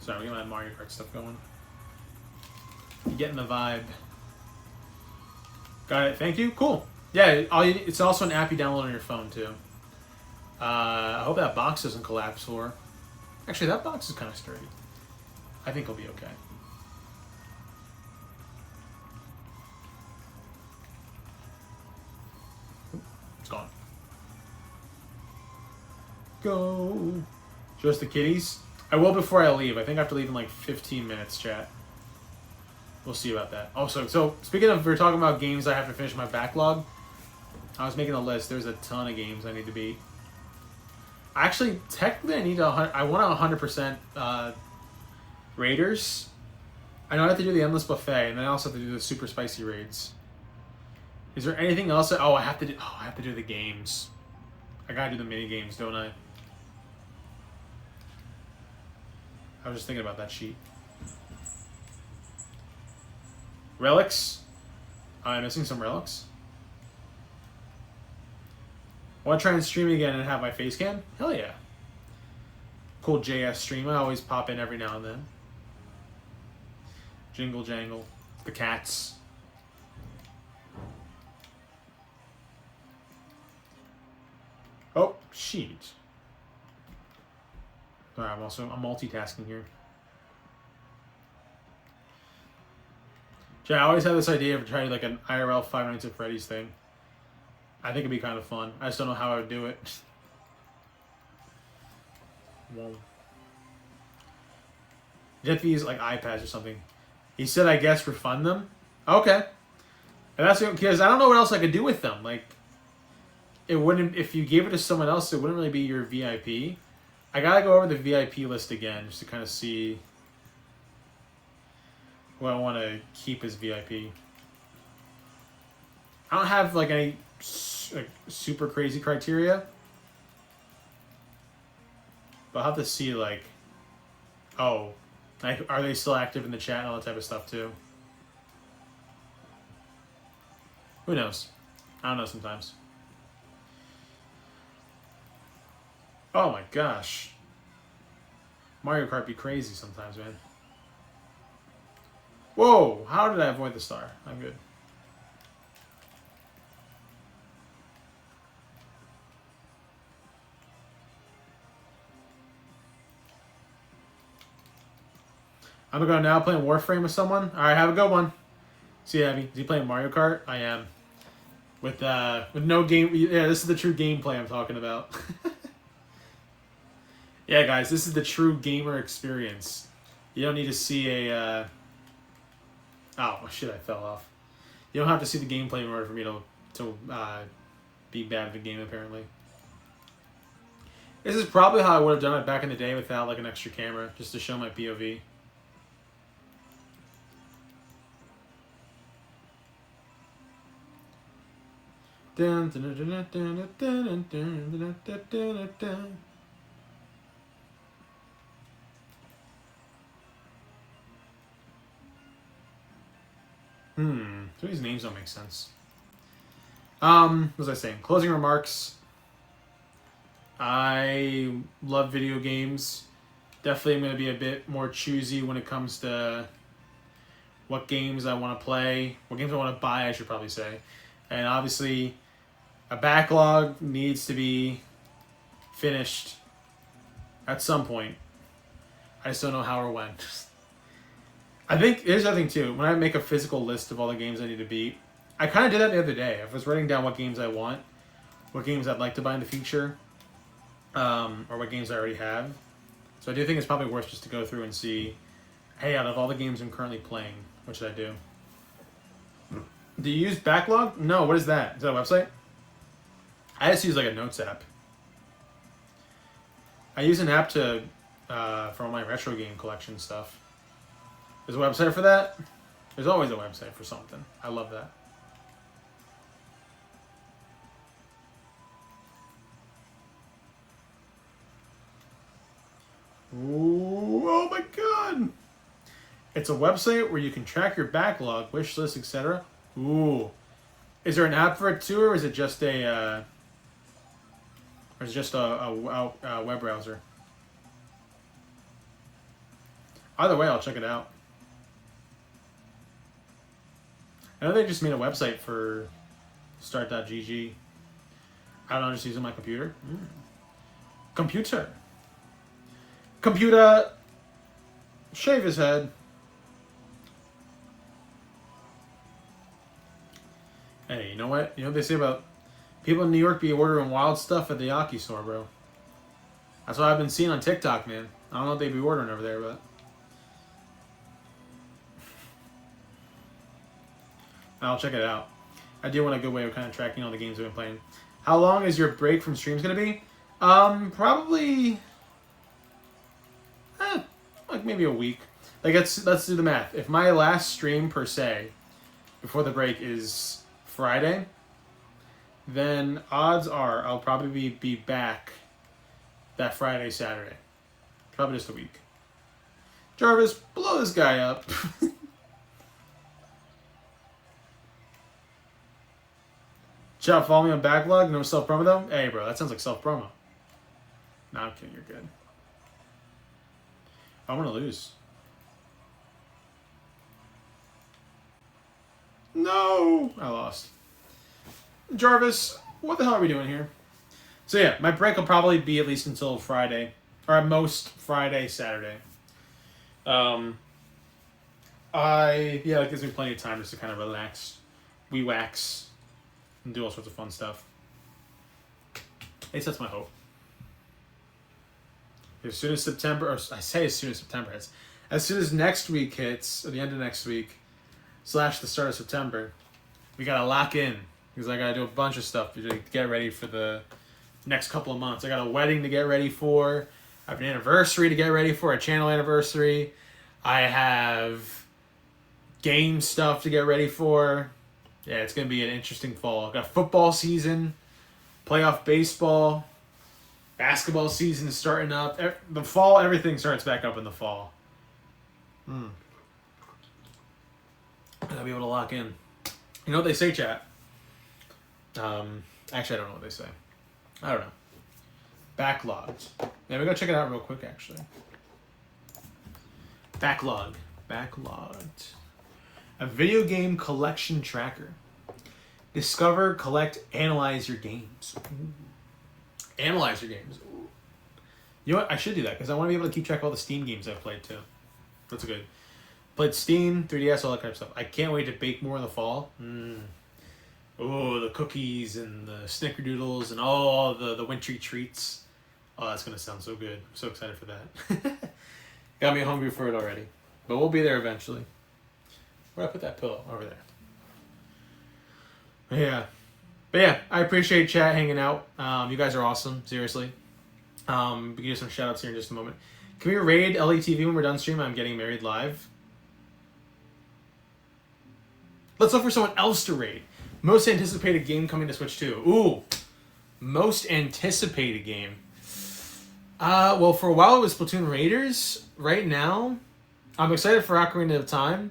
A: Sorry, we got my Mario Kart stuff going. You're getting the vibe. Got it. Thank you. Cool. Yeah, it's also an app you download on your phone, too. I hope that box doesn't collapse for. Actually, that box is kind of sturdy. I think it'll be okay. It's gone. Go. Show us the kitties. I will before I leave. I think I have to leave in like 15 minutes, chat. We'll see about that. Also, so speaking of, we're talking about games I have to finish my backlog. I was making a list. There's a ton of games I need to beat. Actually, technically, I want 100% Raiders. I know I have to do the Endless Buffet, and then I also have to do the Super Spicy Raids. Is there anything else? I have to do the games. I gotta do the mini games, don't I? I was just thinking about that sheet. Relics. I'm missing some relics. Want to try and stream again and have my face cam? Hell yeah. Cool JS stream. I always pop in every now and then. Jingle jangle. The cats. Oh, sheet. Alright, I'm multitasking here. I always have this idea of trying like an IRL Five Nights at Freddy's thing. I think it'd be kind of fun. I just don't know how I would do it. Well, you have to use like iPads or something. He said, I guess, refund them. Okay. And that's because I don't know what else I could do with them. Like, it wouldn't, if you gave it to someone else, it wouldn't really be your VIP. I gotta go over the VIP list again just to kind of see who I want to keep as VIP. I don't have like any super crazy criteria, but I'll have to see like, oh, like, are they still active in the chat and all that type of stuff too? Who knows? I don't know sometimes. Oh my gosh. Mario Kart be crazy sometimes, man. Whoa, how did I avoid the star? I'm good. I'm gonna go now playing Warframe with someone. Alright, have a good one. See you, Abby. Is he playing Mario Kart? I am. With no game. Yeah, this is the true gameplay I'm talking about. Yeah, guys, this is the true gamer experience. You don't need to see a... Oh, shit, I fell off. You don't have to see the gameplay in order for me to be bad at the game, apparently. This is probably how I would have done it back in the day without, like, an extra camera, just to show my POV. Dun, dun, dun, dun, dun, dun, dun, dun, dun, dun, dun. Some of these names don't make sense. What was I saying? Closing remarks. I love video games. Definitely, I'm going to be a bit more choosy when it comes to what games I want to play, what games I want to buy, I should probably say. And obviously, a backlog needs to be finished at some point. I just don't know how or when. I think, here's the other thing too, when I make a physical list of all the games I need to beat, I kind of did that the other day. I was writing down what games I want, what games I'd like to buy in the future, or what games I already have. So I do think it's probably worth just to go through and see, hey, out of all the games I'm currently playing, what should I do? Do you use Backlog? No, what is that? Is that a website? I just use like a notes app. I use an app to for all my retro game collection stuff. There's a website for that? There's always a website for something. I love that. Ooh, oh my god! It's a website where you can track your backlog, wish list, etc. Ooh. Is there an app for it too, or is it just a web browser? Either way, I'll check it out. I know they just made a website for start.gg. I don't know, just using my computer. Computer. Computer. Shave his head. Hey, you know what? You know what they say about people in New York be ordering wild stuff at the Yaki store, bro. That's what I've been seeing on TikTok, man. I don't know what they be ordering over there, but I'll check it out. I do want a good way of kind of tracking all the games I've been playing. How long is your break from streams gonna be? Probably like maybe a week. Like let's do the math. If my last stream per se before the break is Friday, then odds are I'll probably be back that Friday, Saturday. Probably just a week. Jarvis, blow this guy up. Chat, follow me on Backlog. No self-promo though? Hey bro, that sounds like self-promo. No, I'm kidding, you're good. I'm gonna lose. No! I lost. Jarvis, what the hell are we doing here? So yeah, my break will probably be at least until Friday. Or at most Friday, Saturday. It gives me plenty of time just to kind of relax, wax, and do all sorts of fun stuff. At least that's my hope. As soon as September, or I say as soon as September hits, as soon as next week hits, or the end of next week, / the start of September, we gotta lock in. Because I gotta do a bunch of stuff to get ready for the next couple of months. I got a wedding to get ready for. I have an anniversary to get ready for, a channel anniversary. I have game stuff to get ready for. Yeah, it's gonna be an interesting fall. Got football season, playoff baseball, basketball season is starting up. The fall, everything starts back up in the fall. I gotta be able to lock in. You know what they say, chat? Actually, I don't know what they say. I don't know. Backlogged. Yeah, we gotta check it out real quick, actually. Backlogged. A video game collection tracker. Discover, collect, analyze your games. Ooh. Analyze your games. Ooh. You know what? I should do that because I want to be able to keep track of all the Steam games I've played too. That's good. Played Steam, 3DS, all that kind of stuff. I can't wait to bake more in the fall. Oh, the cookies and the snickerdoodles and all the wintry treats. Oh, that's going to sound so good. I'm so excited for that. Got me hungry for it already. But we'll be there eventually. Where'd I put that pillow? Over there. Yeah. But yeah, I appreciate chat hanging out. You guys are awesome. Seriously. We can do some shout outs here in just a moment. Can we raid LETV when we're done streaming? I'm getting married live. Let's look for someone else to raid. Most anticipated game coming to Switch 2. Ooh. Most anticipated game. Well, for a while it was Splatoon Raiders. Right now, I'm excited for Ocarina of Time,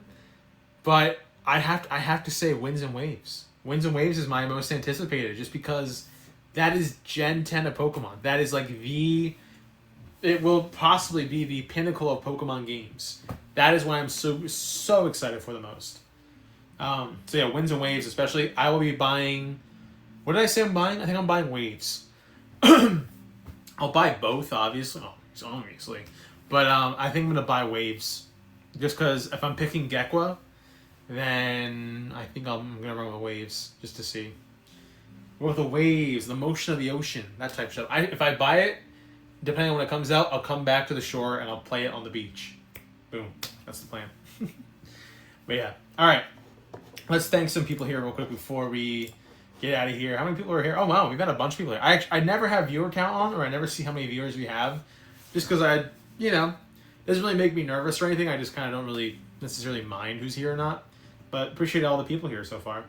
A: but I have to say Winds and Waves. Winds and Waves is my most anticipated, just because that is Gen 10 of Pokemon. That is like it will possibly be the pinnacle of Pokemon games. That is why I'm so excited for the most. So yeah, Winds and Waves especially. I will be buying... What did I say I'm buying? I think I'm buying Waves. I'll buy both, obviously. But I think I'm going to buy Waves. Just because if I'm picking Gekwa, then I think I'm going to run with Waves, just to see. With the waves, the motion of the ocean, that type of stuff. If I buy it, depending on when it comes out, I'll come back to the shore and I'll play it on the beach. Boom. That's the plan. But yeah. Alright. Let's thank some people here real quick before we get out of here. How many people are here? Oh wow, we've got a bunch of people here. I never have viewer count on, or I never see how many viewers we have. Just because it doesn't really make me nervous or anything. I just kind of don't really necessarily mind who's here or not. But appreciate all the people here so far.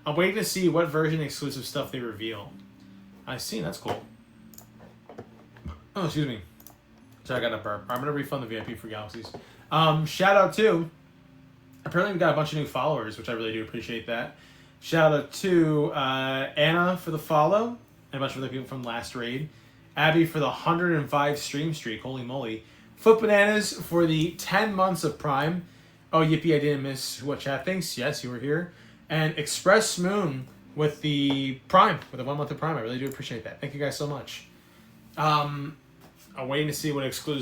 A: I'm waiting to see what version exclusive stuff they reveal. I see, that's cool. Oh, excuse me. So I got a burp. I'm going to refund the VIP for Galaxies. Shout out to... Apparently we've got a bunch of new followers, which I really do appreciate that. Shout out to Anna for the follow, and a bunch of other people from last raid. Abby for the 105 stream streak, holy moly. Foot Bananas for the 10 months of Prime. Oh, yippee, I didn't miss what chat thinks. Yes, you were here. And Express Moon with the Prime, with the 1 month of Prime. I really do appreciate that. Thank you guys so much. I'm waiting to see what exclusive